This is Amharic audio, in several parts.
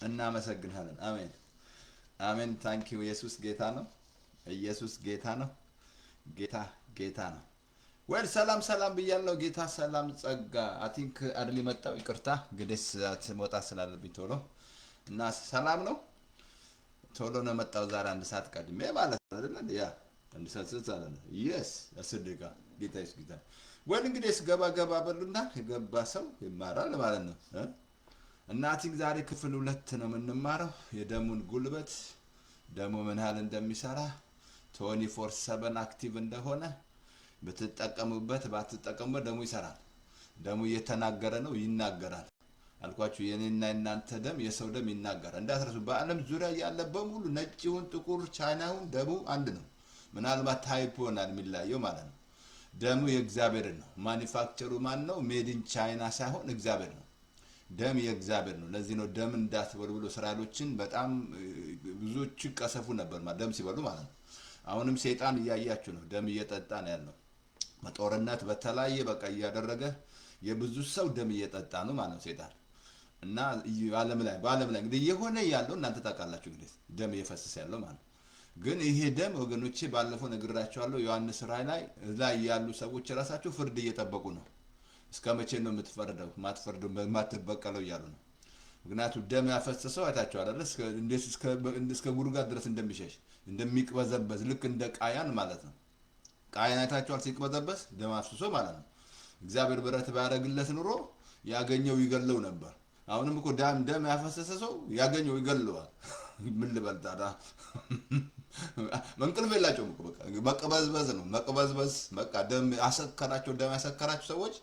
እናመሰግናለን አሜን አሜን ታንክ ዩ ኢየሱስ ጌታ ነው ኢየሱስ ጌታ ነው ጌታ ነው ወል ሰላም ብያለሁ ጌታ ሰላም ጸጋ አይ ቲንክ አድሊ መጣው ይቅርታ ግዴስ መውጣ ስላለብኝ ቶሎ እና ሰላም ነው ቶሎ ነው መጣው ዛሬ አንድ ሰዓት ቀድሜ ማለት አይደል ያ አንድ ሰዓት ስለታለ yes አስደጋ ጌታ ይስጊታ ወል እንግዲህ ገባ በሉና የገባ ሰው ይማራል ማለት ነው እና አይ ቲንክ ዛሬ ክፍል 2 ነው የምንማረው የደሙን ጉልበት ደሙ ምን ያህል እንደሚሰራ 24/7 አክቲቭ እንደሆነ በተጠቀሙበት ባትጠቀሙበት ደሙ ይሰራል ደሙ እየተናገረ ነው ይናገራል አልኳችሁ የኔና እናንተ ደም የሰው ደም ይናገራል እንዳትረሱ በአለም ዙሪያ ያለ በሙሉ ነጭውን ጥቁር ቻይናውን ደሙ አንድ ነው ምናልባት ታይፕ ሆናል የሚላየው ማለት ነው ደሙ የእግዚአብሔር ነው ማኒፋክቸሩ ማን ነው ሜድ ኢን ቻይና ሳይሆን እግዚአብሔር ነው ደም የእግዚአብሔር ነው ለዚህ ነው ደም እንዳትበሉ ብሎ እስራኤሎችን በጣም ብዙዎች ቀሰፉ ነበር ደም ሲበሉ ማለት ነው አሁንም ሰይጣን እያያችሁ ነው ደም እየጠጣ ነው ያለው በጦርነት በተለያየ በቃ እያደረገ የብዙ ሰው ደም እየጠጣ ነው ማለት ነው ሰይጣን እና በአለም ላይ እንግዲህ የሆነ ያለው እናንተ ታውቃላችሁ እንግዲህ ደም እየፈሰሰ ያለው ማለት ግን ይሄ ደም ወገኖቼ ባለፈው ነግራችኋለሁ ዮሐንስ ራእይ ላይ ያሉ ሰዎች ራሳቸው ፍርድ እየጠበቁ ነው እስከመቼ ነው የምትፈርደው ማትፈርደው ማትበቀለው ይያሉ ነው ምክንያቱም ደም ያፈሰሰው አይታችኋል አይደል እስከ ጉድጓድ ድረስ እንደሚሸሽ እንደሚቅበዘበዝ ልክ እንደ ቃያን ማለት ነው ቃያን አይታችኋል ሲቅበዘበዝ ደም አፍስሶ ማለት ነው እግዚአብሔር ብረት ባያረግለት ኑሮ ያገኘው ይገለው ነበር አሁንም እኮ ደም ያፈሰሰ ሰው ያገኘው ይገለዋል ምን ልበልጣዳ መንቅልፍ የላቸውም እኮ በቃ መቅበዝበዝ ነው መቅበዝበዝ በቃ ደም ያሰከራቸው ሰዎች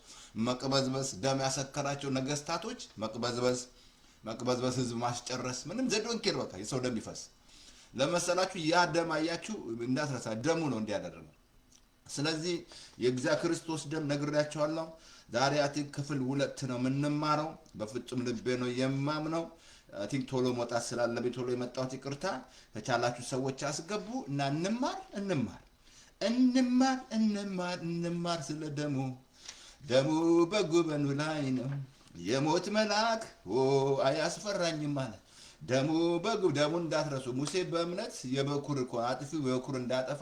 መቅበዝበዝ ደም ያሰከራቸው ነገስታቶች መቅበዝበዝ ህዝብ ማስጨረስ ምንም ዘዶን ኬር በቃ የሰው ደም ይፈስ ለመሰላችሁ ያ ደም አያችሁ እንዳትረሳ ደሙ ነው እንዲያደርገው ስለዚህ የእግዚአብሔር ክርስቶስ ደም ነግሬያችኋለሁ ዛሬ አቲ ክፍል 2 ነው የምንማረው በፍጹም ልቤ ነው የማምነው አይ ቲንክ ቶሎ መጣ ስላለበት ቶሎ የመጣው ይቅርታ ከቻላችሁ ሰዎች አስገቡ እና እንማር ስለ ደሙ በጉበኑ ላይ ነው የሞት መልአክ አያስፈራኝም ማለት ደሙ እንዳትረሱ ሙሴ በእምነት የበኩር አጥፊው በኩር እንዳጠፋ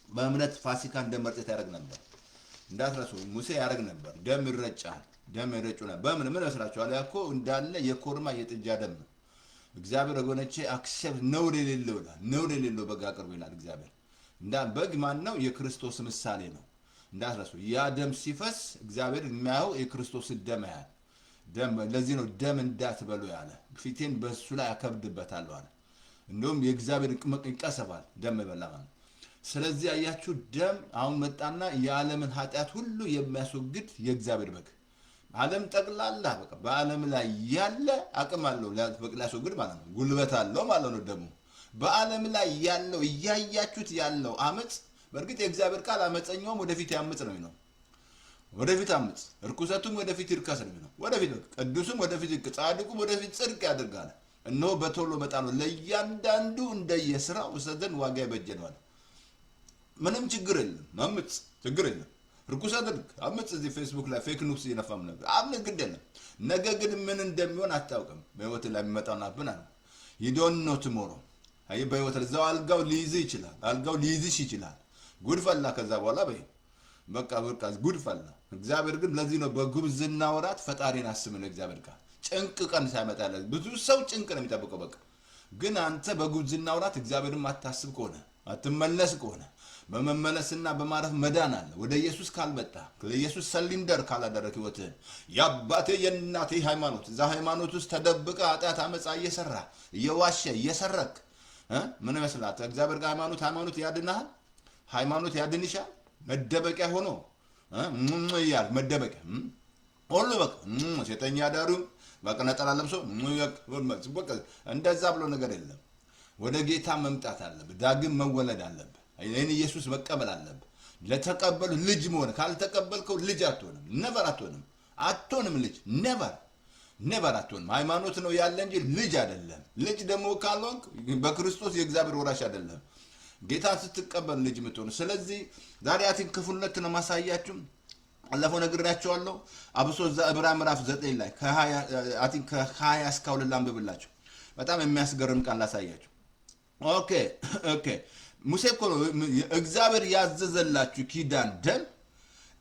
በእምነት ፋሲካ እንደመርጨት ያደርግ ነበር እንዳትረሱ ሙሴ ያደርግ ነበር ደም ይረጫል ደም ይረጩና በምን መስራችኋል ያኮ እንዳለ የኮርማ የጥጃ ደም ነው እግዚአብሔር ወገኖቼ አክሴፕት ነው ለሌለው በጋ ቅርብ ይላል እግዚአብሔር እንዳ በግ ማን ነው የክርስቶስ ምሳሌ ነው እንዳትረሱ ያ ደም ሲፈስ እግዚአብሔር የሚያየው የክርስቶስ ደም ያያል ደም ለዚህ ነው ደም እንዳትበሉ ያለ ፊቴን በሱ ላይ አከብድበታለሁ አለ እንደውም የእግዚአብሔር ይቀሰባል ደም ይበላል ስለዚህ አያችሁ ደም አሁን መጣና የዓለምን ኃጢአት ሁሉ የሚያስወግድ የእግዚአብሔር በግ ዓለም ጠቅላላ በቃ በዓለም ላይ ያለ አቅም አለው ሊያስወግድ ማለት ነው ጉልበት አለው ማለት ነው ደሙ በዓለም ላይ ያለው እያያችሁት ያለው አመጽ በእርግጥ የእግዚአብሔር ቃል አመፀኛውም ወደፊት ያመጽ ነው ነው ወደፊት አመጽ እርኩሰቱም ወደፊት ይርከስ ነው ወደፊት ቅዱስም ወደፊት ጻድቁም ወደፊት ጽድቅ ያደርጋል እነሆ በቶሎ መጣ ነው ለእያንዳንዱ እንደየሥራው ሰደን ዋጋ ይበጀናል ምንም ችግር የለም አመጽ ችግር የለም ርኩሰት አመጽ እዚህ ፌስቡክ ላይ ፌክ ኒውስ ይነፋም ነበር አምን ግደለ ነገ ግን ምን እንደሚሆን አታውቅም በህይወት ላይ የሚመጣውና ብና you don't know tomorrow አይ በህይወት ለዛው አልጋው ሊይዝሽ ይችላል ጉድፈላ ከዛ በኋላ በቃ ጉድፈላ እግዚአብሔር ግን ለዚህ ነው በጉብዝና ወራት ፈጣሪን አስመን እግዚአብሔር ጋር ጭንቅ ቀን ሳይመጣለ ብዙ ሰው ጭንቅ ነው የሚጠብቀው በቃ ግን አንተ በጉብዝና ወራት እግዚአብሔርን ማታስብ ከሆነ አትመለስ ከሆነ በመመለስና በማረፍ መዳን አለ ወደ ኢየሱስ ካልመጣ ለኢየሱስ ሰሊንደር ካላደረክ ህይወትህን ያባቴ የናቴ ሃይማኖት እዛ ሃይማኖት ውስጥ ተደብቀ ኃጢአት አመጻ እየሰራ እየዋሸ እየሰረክ ምን መስላት እግዚአብሔር ጋር ሃይማኖት ያድናል ሃይማኖት ያድንሻል መደበቂያ ሆኖ ያል መደበቂያ ሁሉ በቃ ሴተኛ ዳሩ በቃ ነጠላ ለብሶ በቃ እንደዛ ብሎ ነገር የለም ወደ ጌታ መምጣት አለበት ዳግም መወለድ አለበት አይኔ ኢየሱስ መቀበል አለበት ለተቀበሉ ልጅ መሆን ካልተቀበልከው ልጅ አትሆንም ልጅ never አትሆንም ሃይማኖት ነው ያለ እንጂ ልጅ አይደለም ልጅ ደግሞ ካልሆንክ በክርስቶስ የእግዚአብሔር ወራሽ አይደለም ጌታ ስትቀበል ልጅ ምትሆን ስለዚህ ዛሬ አትን ክፍል 2 ነው ማሳያችሁ አለፈው ነግሬያቸዋለሁ። አብሶ እዛ ዕብራውያን ምዕራፍ 9 ላይ ከ20 እስከ 2 ላንብብላችሁ። በጣም የሚያስገርም ቃል ላሳያችሁ። ኦኬ ኦኬ ሙሴ እኮ ነው እግዚአብሔር ያዘዘላችሁ ኪዳን ደም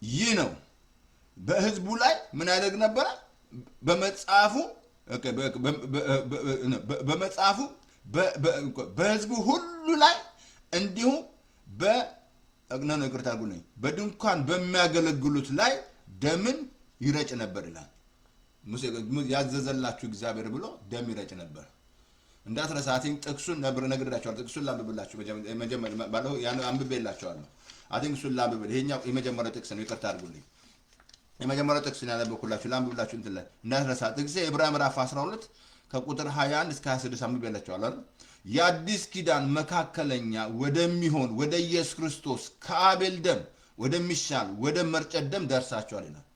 ይህ ነው። በህዝቡ ላይ ምን ያደርግ ነበረ? በመጽሐፉ በህዝቡ ሁሉ ላይ እንዲሁም በድንኳን በሚያገለግሉት ላይ ደምን ይረጭ ነበር ይላል። ሙሴ ያዘዘላችሁ እግዚአብሔር ብሎ ደም ይረጭ ነበር። እንዳትረሳቲኝ ጥቅሱን ነግሬያቸዋለሁ። ጥቅሱን ላንብብላችሁ። መጀመሪያ ባለው ያን አንብቤላችኋለሁ። አቲንክ እሱን ላንብብል። ይሄኛው የመጀመሪያው ጥቅስ ነው። ይቅርታ አድርጉልኝ። የመጀመሪያው ጥቅስ ነው ያነበብኩላችሁ። ላንብብላችሁ እንትን ላይ እንዳትረሳ። ጥቅሴ ዕብራውያን ምዕራፍ 12 ከቁጥር 21 እስከ 26 አንብቤላችኋለሁ። የአዲስ ኪዳን መካከለኛ ወደሚሆን ወደ ኢየሱስ ክርስቶስ ከአቤል ደም ወደሚሻል ወደ መርጨት ደም ደርሳችኋል ይላል።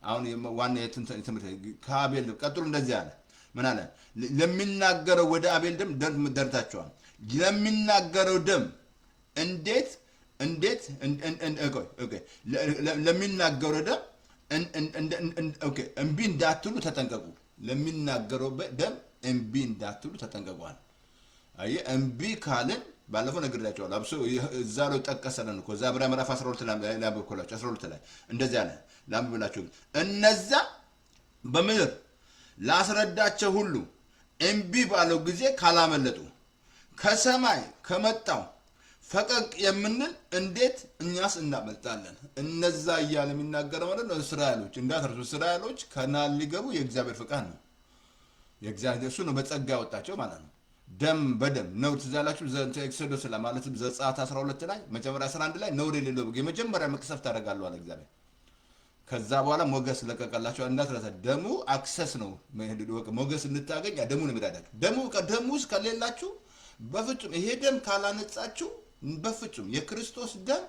አሁን ዋና ትምህርት ከአቤል ቀጥሎ እንደዚህ አለ። ምን አለ? ለሚናገረው ወደ አቤል ደም ደርሳችኋል። ለሚናገረው ደም እንዴት ለሚናገረው ደም እምቢ እንዳትሉ ተጠንቀቁ። ለሚናገረው ደም እምቢ እንዳትሉ ተጠንቀቋል። አይ እምቢ ካልን ባለፈው ነግሬያቸዋለሁ። አብሶ እዛ ላይ ጠቀሰልን እኮ እዛ ዕብራውያን ምዕራፍ 12 ላይ ላንብብላችሁ። 12 ላይ እንደዚህ አለ። ላንብብላችሁ። እነዛ በምድር ላስረዳቸው ሁሉ እምቢ ባለው ጊዜ ካላመለጡ ከሰማይ ከመጣው ፈቀቅ የምንል እንዴት እኛስ እናመልጣለን? እነዛ እያለ የሚናገረው ማለት ነው እስራኤሎች። እንዳትረሱ እስራኤሎች ከናን ሊገቡ የእግዚአብሔር ፈቃድ ነው። የእግዚአብሔር እሱ ነው በጸጋ ያወጣቸው ማለት ነው። ደም በደም ነውር ትዛላችሁ ኤክሶዶስ ላይ ማለትም ዘጸአት 12 ላይ መጀመሪያ 11 ላይ ነውር የሌለው የመጀመሪያ መቅሰፍት ታደርጋለሁ አለ እግዚአብሔር። ከዛ በኋላ ሞገስ ለቀቀላቸው። እንዳትረሳ ደሙ አክሰስ ነው። ሞገስ እንድታገኝ ደሙ ነው የሚዳዳግ። ደሙ ውስጥ ከሌላችሁ በፍጹም ይሄ ደም ካላነጻችሁ በፍጹም የክርስቶስ ደም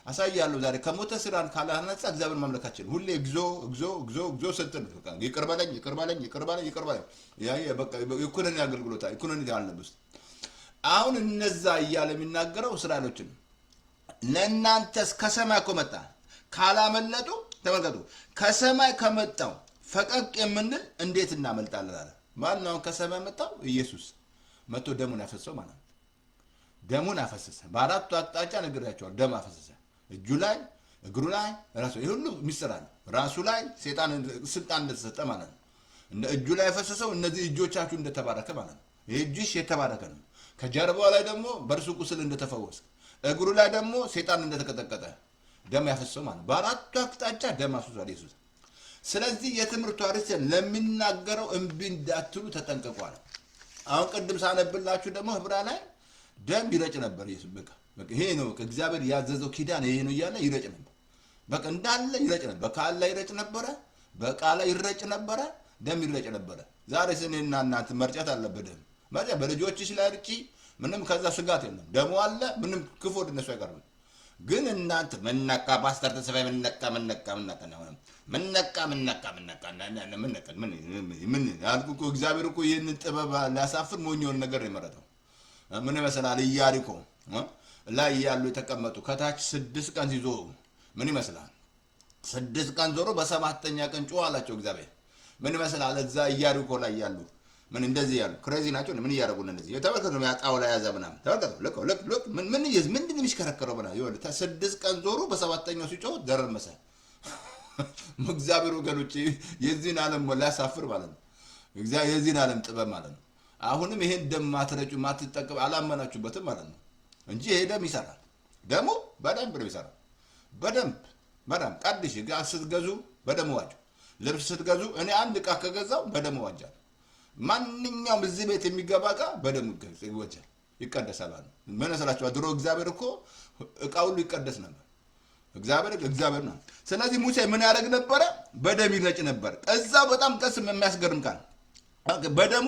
አሳያለሁ ዛሬ ከሞተ ስራን ካላነጻ እግዚአብሔር ማምለካችን ሁሌ እግዚኦ ስትል ይቅር በለኝ ይኩነኔ አገልግሎታ ይኩነኔ አለብስ። አሁን እነዛ እያለ የሚናገረው እስራኤሎችን ለእናንተስ ከሰማይ እኮ መጣ ካላመለጡ ተመልከቱ። ከሰማይ ከመጣው ፈቀቅ የምንል እንዴት እናመልጣለን አለ። ማነው ከሰማይ መጣው? ኢየሱስ መጥቶ ደሙን ያፈሰው ማለት ነው። ደሙን አፈሰሰ። በአራቱ አቅጣጫ ነግሬያቸዋለሁ። ደም አፈሰሰ። እጁ ላይ፣ እግሩ ላይ፣ ራሱ ይሄ ሁሉ ሚስጥር አለ። ራሱ ላይ ሰይጣን ስልጣን እንደተሰጠ ማለት ነው። እንደ እጁ ላይ ያፈሰሰው እነዚህ እጆቻችሁ እንደተባረከ ማለት ነው። ይሄ እጅሽ የተባረከ ነው። ከጀርባው ላይ ደግሞ በእርሱ ቁስል እንደተፈወሰ፣ እግሩ ላይ ደግሞ ሰይጣን እንደተቀጠቀጠ ደም ያፈሰው ማለት ነው። በአራቱ አቅጣጫ ደም አፍሷል ኢየሱስ። ስለዚህ የትምህርቱ አርዕስት ለሚናገረው እምቢ እንዳትሉ ተጠንቀቋል። አሁን ቅድም ሳነብላችሁ ደግሞ ዕብራውያን ላይ ደም ይረጭ ነበር ኢየሱስ። በቃ ይሄ ነው እግዚአብሔር ያዘዘው ኪዳን ይሄ ነው እያለ ይረጭ ነበር። በቃ እንዳለ ይረጭ ነበር። በቃል ላይ ይረጭ ነበረ፣ በቃል ላይ ይረጭ ነበረ፣ ደም ይረጭ ነበረ። ዛሬ እኔና እናንተ መርጨት አለበት። ደም መርጨት በልጆችሽ ላይ እርጪ፣ ምንም ከዛ ስጋት የለም። ደሙ አለ፣ ምንም ክፉ ወደ እነሱ አይቀርብም። ግን እናንተ መነቃ ፓስተር ተሰፋይ መነቃ ምን ያልኩ እኮ እግዚአብሔር እኮ ይህንን ጥበብ ሊያሳፍር ሞኞን ነገር የመረጠው ምን ይመስላል? ኢያሪኮ ላይ ያሉ የተቀመጡ ከታች 6 ቀን ሲዞሩ ምን ይመስላል? 6 ቀን ዞሮ በሰባተኛ ቀን ጮኸ አላቸው እግዚአብሔር። ምን ይመስላል? እዛ ኢያሪኮ ላይ ያሉ ምን እንደዚህ ያሉ ክሬዚ ናቸው። ምን እያደረጉ ነው እነዚህ? ተመልከቱ። ያጣው ላይ ያዘ ምናምን ተመልከቱ። ልክ ምንድን ነው የሚሽከረከረው ምናምን ይወል 6 ቀን ዞሩ፣ በሰባተኛው ሲጮህ ደረመሰ። እግዚአብሔር ወገኖች የዚህን ዓለም ሊያሳፍር ማለት ነው። እግዚአብሔር የዚህን ዓለም ጥበብ ማለት ነው። አሁንም ይሄን ደም ማትረጩ ማትጠቀም አላመናችሁበትም ማለት ነው እንጂ ይሄ ደም ይሰራል። ደሙ በደንብ ነው ይሰራል። በደንብ ቀድሽ ስትገዙ በደም ዋጁ። ልብስ ስትገዙ እኔ አንድ ዕቃ ከገዛው በደም ዋጃለሁ። ማንኛውም እዚህ ቤት የሚገባ ዕቃ በደም ይወጃል፣ ይቀደሳል ማለት ነው። ምን መሰላችሁ? ድሮ እግዚአብሔር እኮ ዕቃ ሁሉ ይቀደስ ነበር። እግዚአብሔር ነው። ስለዚህ ሙሴ ምን ያደርግ ነበረ? በደም ይረጭ ነበር። እዛው በጣም ቀስ የሚያስገርም ቃል በደሙ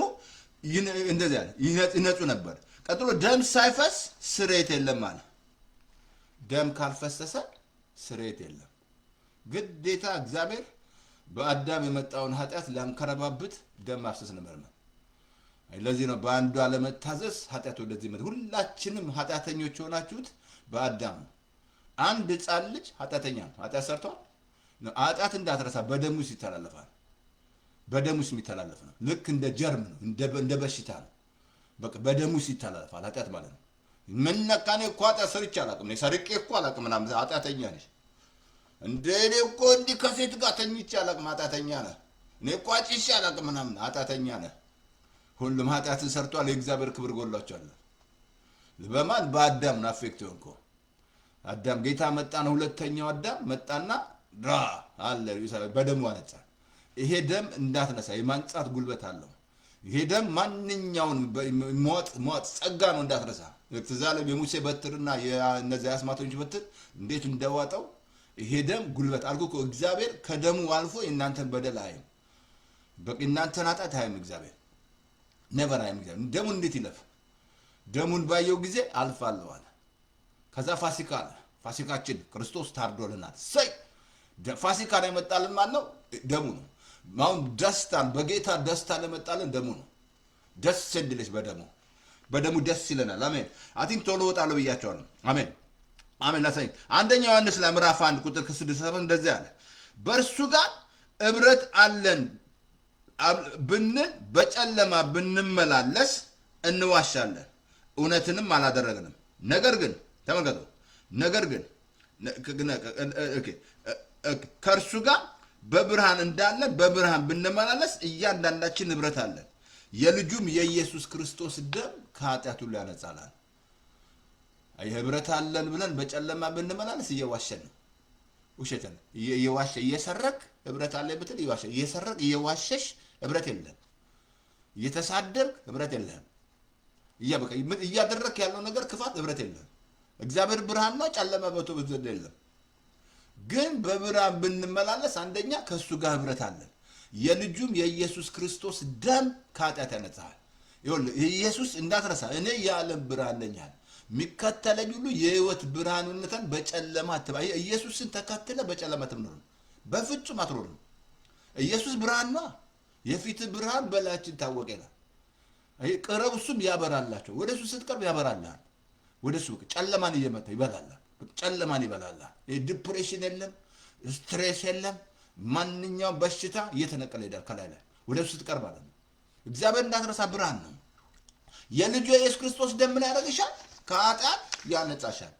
እንደዚህ ያለ ይነጹ ነበር። ቀጥሎ ደም ሳይፈስ ስርየት የለም ማለት። ደም ካልፈሰሰ ስርየት የለም። ግዴታ እግዚአብሔር በአዳም የመጣውን ኃጢአት ሊያንከረባብት ደም ማፍሰስ ነበር። ለዚህ ነው በአንዱ አለመታዘዝ ኃጢአት ወደዚህ መጣ። ሁላችንም ኃጢአተኞች የሆናችሁት በአዳም ነው። አንድ ሕፃን ልጅ ኃጢአተኛ ነው። ኃጢአት ሰርቷል። ኃጢአት እንዳትረሳ በደሙ ውስጥ ይተላለፋል። በደሙ ውስጥ የሚተላለፍ ነው። ልክ እንደ ጀርም ነው፣ እንደ በሽታ ነው። በቃ በደሙ ውስጥ ይተላለፋል ኃጢአት ማለት ነው። ምን ነካኔ እኮ ኃጢአት ሰርቼ አላውቅም፣ እኔ ሰርቄ እኮ አላውቅም ምናምን። ኃጢአተኛ ነሽ እንደ እኔ እኮ እንዲህ ከሴት ጋር ተኝቼ አላውቅም፣ ኃጢአተኛ ነህ። እኔ እኮ አጭሼ አላውቅም ምናምን፣ ኃጢአተኛ ነህ። ሁሉም ኃጢአትን ሰርቷል፣ የእግዚአብሔር ክብር ጎሏቸዋል። በማን በአዳም ነው አፌክት የሆንከው። አዳም ጌታ መጣና ሁለተኛው አዳም መጣና ራ አለ በደሙ አነጻ። ይሄ ደም እንዳትነሳ የማንጻት ጉልበት አለው። ይሄ ደም ማንኛውን ሟጥ ጸጋ ነው እንዳትረሳ። ትዛለም የሙሴ በትርና የነዛ ያስማቶች በትር እንዴት እንደዋጠው ይሄ ደም ጉልበት አልኩ እኮ። እግዚአብሔር ከደሙ አልፎ የእናንተን በደል አይም፣ በቃ እናንተን ኃጢአት አይም እግዚአብሔር ነበር አይም። እግዚአብሔር ደሙን እንዴት ይለፍ? ደሙን ባየው ጊዜ አልፋለሁ አለ። ከዛ ፋሲካ አለ። ፋሲካችን ክርስቶስ ታርዶልናል። ሰይ ፋሲካ ላይ መጣልን ማለት ነው ደሙ ነው። አሁን ደስታን በጌታ ደስታ ለመጣልን ደሙ ነው። ደስ እንድልሽ በደሙ ደስ ይለናል። አሜን። አቲን ቶሎ ወጣለሁ ብያቸዋለሁ። አሜን አሜን። ላሳይ አንደኛ ዮሐንስ ላይ ምዕራፍ 1 ቁጥር 6 እንደዚህ አለ፣ በእርሱ ጋር እብረት አለን ብንል በጨለማ ብንመላለስ እንዋሻለን፣ እውነትንም አላደረግንም። ነገር ግን ተመልከቱ፣ ነገር ግን ከእርሱ ጋር በብርሃን እንዳለን በብርሃን ብንመላለስ እያንዳንዳችን ህብረት አለን፣ የልጁም የኢየሱስ ክርስቶስ ደም ከኃጢአት ሁሉ ያነጻናል። ህብረት አለን ብለን በጨለማ ብንመላለስ እየዋሸን ነው። ውሸት ነው። እየዋሸ እየሰረክ ህብረት አለ ብትል እየዋሸ እየሰረክ እየዋሸሽ ህብረት የለም። እየተሳደርክ ህብረት የለም። እያደረክ ያለው ነገር ክፋት ህብረት የለም። እግዚአብሔር ብርሃን ነው፣ ጨለማ በቶ በዘደ የለም። ግን በብርሃን ብንመላለስ አንደኛ ከሱ ጋር ህብረት አለን፣ የልጁም የኢየሱስ ክርስቶስ ደም ከኃጢአት ያነጻል። ይኸውልህ ኢየሱስ እንዳትረሳ፣ እኔ የዓለም ብርሃን ነኝ አለ። የሚከተለኝ ሁሉ የህይወት ብርሃንነትን በጨለማ አትባይ። ኢየሱስን ተከትለ በጨለማ አትኖርም፣ በፍጹም አትኖርም። ኢየሱስ ብርሃን ነው። የፊት ብርሃን በላችን ታወቀ ይላል። ቅረብ፣ እሱም ያበራላቸው። ወደ እሱ ስትቀርብ ያበራልሃል። ወደ እሱ ጨለማን እየመታ ይበላልሃል። ጨለማን ይበላልሃል። ዲፕሬሽን የለም፣ ስትሬስ የለም። ማንኛውም በሽታ እየተነቀለ ይሄዳል ከላይ ላይ ወደ እሱ ስትቀርባለህ። እግዚአብሔር እንዳትረሳ ብርሃን ነው። የልጁ የኢየሱስ ክርስቶስ ደም ምን ያደርግሻል? ከኃጢአት ያነጻሻል።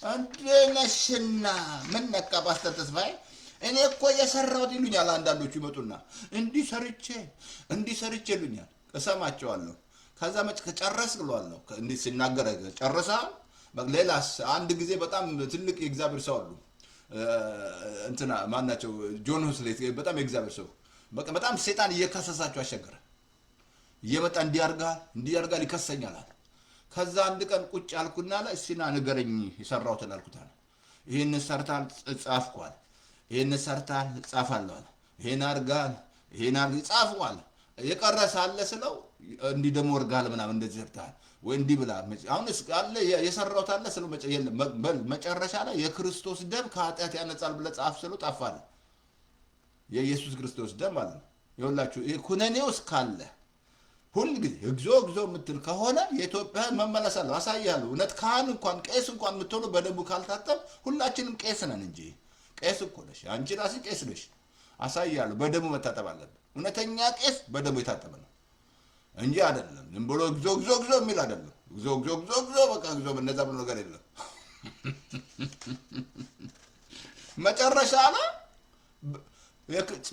እንደነሽና ምን ነካ ፓስተር ተስፋዬ እኔ እኮ የሰራሁት ይሉኛል። አንዳንዶቹ ይመጡና እንዲህ ሰርቼ ይሉኛል። እሰማቸዋለሁ። ከዛ ከጨረስ ብለዋለሁ። እንዲህ ሲናገር ጨርሰሃል? ሌላስ? አንድ ጊዜ በጣም ትልቅ የእግዚአብሔር ሰው አሉ እንትና ማናቸው ጆን ሁስሌት፣ በጣም የእግዚአብሔር ሰው በጣም ሰይጣን እየከሰሳቸው አሸገረ። እየመጣ እንዲያርጋል ይከሰኛል። ከዛ አንድ ቀን ቁጭ አልኩና ላይ እስኪና ንገረኝ የሰራሁትን አልኩት። ይሄን ሰርታል ጻፍኳል፣ ይሄን ሰርታል ጻፋለሁ፣ ይሄን አርጋል፣ ይሄን ጻፍኳል። የቀረሰ አለ ስለው እንዲህ ደሞ ወርጋል ምናምን እንደዚህ ሰርታል ወይ እንዲህ ብላ አሁን አለ የሰራሁት አለ ስለው መጨረሻ ላይ የክርስቶስ ደም ከኃጢአት ያነጻል ብለህ ጻፍ ስለው ጠፋል። የኢየሱስ ክርስቶስ ደም ማለት ነው። ይኸውላችሁ ኩነኔው እስካለ ሁል ጊዜ እግዚኦ የምትል ከሆነ የኢትዮጵያ መመለሳለሁ አሳያለሁ። እውነት ካህን እንኳን ቄስ እንኳን የምትሆኑ በደሙ ካልታጠብ ሁላችንም ቄስ ነን እንጂ ቄስ እኮ ነሽ አንቺ ራስሽ ቄስ ነሽ። አሳያለሁ በደሙ መታጠብ አለበት። እውነተኛ ቄስ በደሙ የታጠበ ነው እንጂ አይደለም ዝም ብሎ እግዚኦ የሚል አይደለም። እግዚኦ በቃ እግዚኦ እንደዛ ብሎ ነገር የለም። መጨረሻ ላይ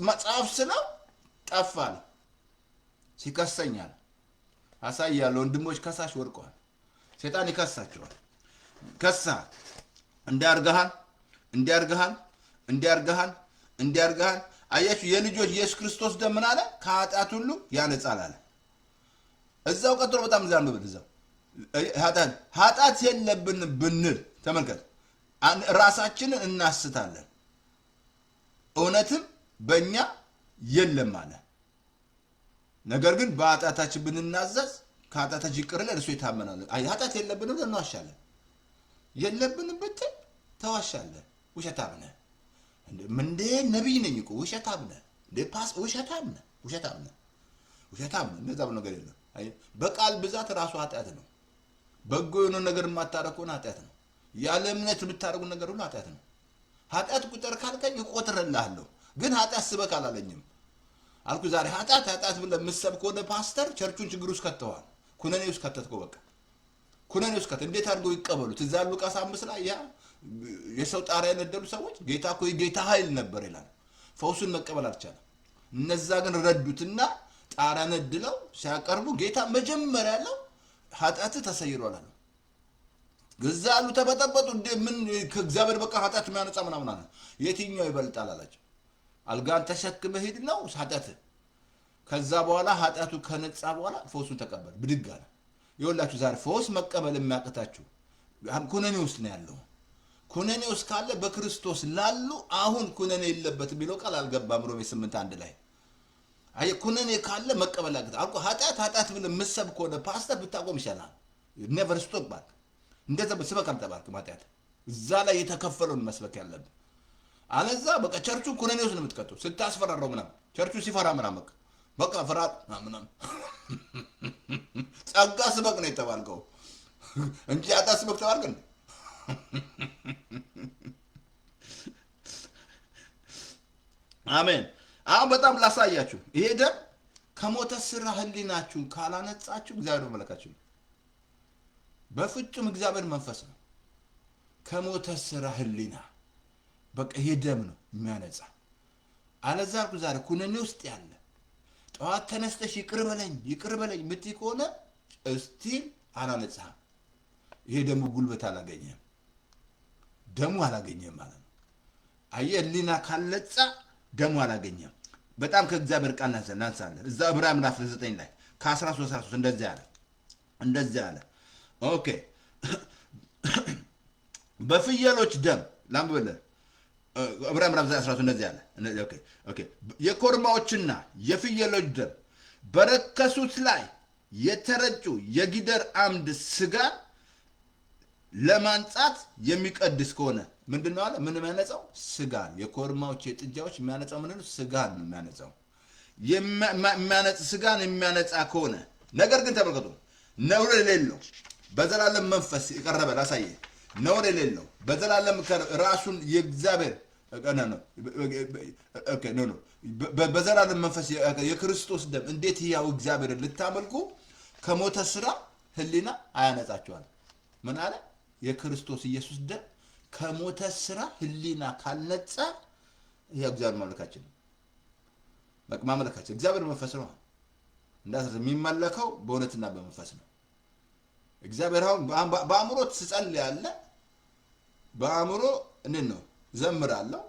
መጽሐፍ ስለው ጠፋል። ሲከሰኛል አሳያለሁ። ወንድሞች ከሳሽ ወርቀዋል። ሰይጣን ይከሳቸዋል። ከሳ እንዲያርጋሃል። አያችሁ የልጆች ኢየሱስ ክርስቶስ ደም ምን አለ? ከኃጢአት ሁሉ ያነጻል አለ። እዛው ቀጥሎ በጣም እዛ ነው እዛው ኃጢአት የለብንም ብንል ተመልከት፣ ራሳችንን እናስታለን፣ እውነትም በእኛ የለም አለ። ነገር ግን በኃጢአታችን ብንናዘዝ ከኃጢአታችን ይቅር ይላል፣ እርሱ የታመነ ነው። ኃጢአት የለብንም ብለን እንዋሻለን። የለብንም ብትል ተዋሻለህ፣ ውሸታም ነህ። እንደ ነቢይ ነኝ እኮ ውሸታም ነህ፣ እንደ ፓስ ውሸታም ነህ። እንደዛ ብሎ ነገር የለም። በቃል ብዛት ራሱ ኃጢአት ነው። በጎ የሆነ ነገር የማታረግ ከሆነ ኃጢአት ነው። ያለ እምነት የምታደርጉ ነገር ሁሉ ኃጢአት ነው። ኃጢአት ቁጥር ካልከኝ እቆጥርልሃለሁ፣ ግን ኃጢአት ስበክ አላለኝም አልኩ። ዛሬ ኃጢአት ብለህ የምትሰብክ ከሆነ ፓስተር ቸርቹን ችግር ውስጥ ከተዋል። ኩነኔ ውስጥ ከተትከው። በቃ ኩነኔ ውስጥ እንዴት አድርገው ይቀበሉት? እዛ ሉቃስ 5 ላይ ያ የሰው ጣሪያ የነደሉ ሰዎች ጌታ እኮ የጌታ ኃይል ነበር ይላል። ፈውሱን መቀበል አልቻለም። እነዛ ግን ረዱትና ጣሪያ ነድለው ሲያቀርቡ ጌታ መጀመሪያ ያለው ኃጢአት ተሰይሯል አለ። ገዛ አሉ ተበጠበጡ። ምን ከእግዚአብሔር በቃ ኃጢአት የሚያነጻ ምናምን አለ። የትኛው ይበልጣል አላቸው። አልጋን ተሸክመህ ሂድ ነው ኃጢአት። ከዛ በኋላ ኃጢአቱ ከነጻ በኋላ ፈውሱን ተቀበል፣ ብድግ አለ። ይኸውላችሁ ዛሬ ፈውስ መቀበል የሚያቅታችሁ ኩነኔ ውስጥ ነው ያለው። ኩነኔ ውስጥ ካለ በክርስቶስ ላሉ አሁን ኩነኔ የለበት የሚለው ቃል አልገባም። ሮሜ 8:1 ላይ አይ ኩነኔ ካለ መቀበል ያቅታል አልኩ። ኃጢአት ብለህ የምትሰብክ ከሆነ ፓስተር ብታቆም ይሻላል። ኔቨር ስቶፕ ባክ። እንደዛ ስበክ አልተባልክም። ኃጢአት እዛ ላይ የተከፈለውን መስበክ ያለብን። አለዛ በቃ ቸርቹ ኩነኔ ውስጥ ነው የምትቀጡት። ስታስፈራራው ምናምን ቸርቹ ሲፈራ ምናምን በቃ ፍርሃት ምናምን ጸጋ ስበክ ነው የተባልከው እንጂ ኃጢአት ስበክ ተባልክ እንዴ? አሜን። አሁን በጣም ላሳያችሁ። ይሄ ደም ከሞተ ስራ ህሊናችሁን ካላነጻችሁ እግዚአብሔር መለካችሁ ነው። በፍጹም እግዚአብሔር መንፈስ ነው። ከሞተ ስራ ህሊና በቃ ይሄ ደም ነው የሚያነጻ። አለዛ አልኩ ዛሬ ኩነኔ ውስጥ ያለ ጠዋት ተነስተሽ ይቅር በለኝ ምትይ ከሆነ እስቲል አላነጻህም። ይሄ ደግሞ ጉልበት አላገኘም፣ ደሙ አላገኘም ማለት ነው። አየህ ህሊና ካልነጻ ደሙ አላገኘም። በጣም ከእግዚአብሔር ቃል እናንሳለን። እዛ ዕብራውያን ምዕራፍ 9 ላይ ከ13 እንደዚህ አለ። ኦኬ በፍየሎች ደም ላምበለ ዕብራውያን ምዕራፍ 13 እንደዚህ አለ። ኦኬ የኮርማዎችና የፍየሎች ደም በረከሱት ላይ የተረጩ የጊደር አምድ ስጋን ለማንጻት የሚቀድስ ከሆነ ምንድነው አለ? ምን የሚያነጻው? ስጋን። የኮርማዎች የጥጃዎች የሚያነጻው ምንድነው? ስጋን ነው የሚያነጻው። የሚያነጽ ስጋን የሚያነጻ ከሆነ ነገር ግን ተመልከቱ፣ ነውር የሌለው በዘላለም መንፈስ የቀረበ ላሳየ፣ ነውር የሌለው በዘላለም ራሱን የእግዚአብሔር በዘላለም መንፈስ የክርስቶስ ደም እንዴት ያው እግዚአብሔርን ልታመልኩ ከሞተ ስራ ህሊና አያነጻቸዋል። ምን አለ? የክርስቶስ ኢየሱስ ደም ከሞተ ስራ ህሊና ካልነጻ ይሄ እግዚአብሔር ማምለካችን ነው። ማምለካችን እግዚአብሔር መንፈስ ነው። እንዳሰ የሚመለከው በእውነትና በመንፈስ ነው። እግዚአብሔር አሁን በአእምሮ ትጸልያለ፣ በአእምሮ እንዴት ነው ዘምራለሁ፣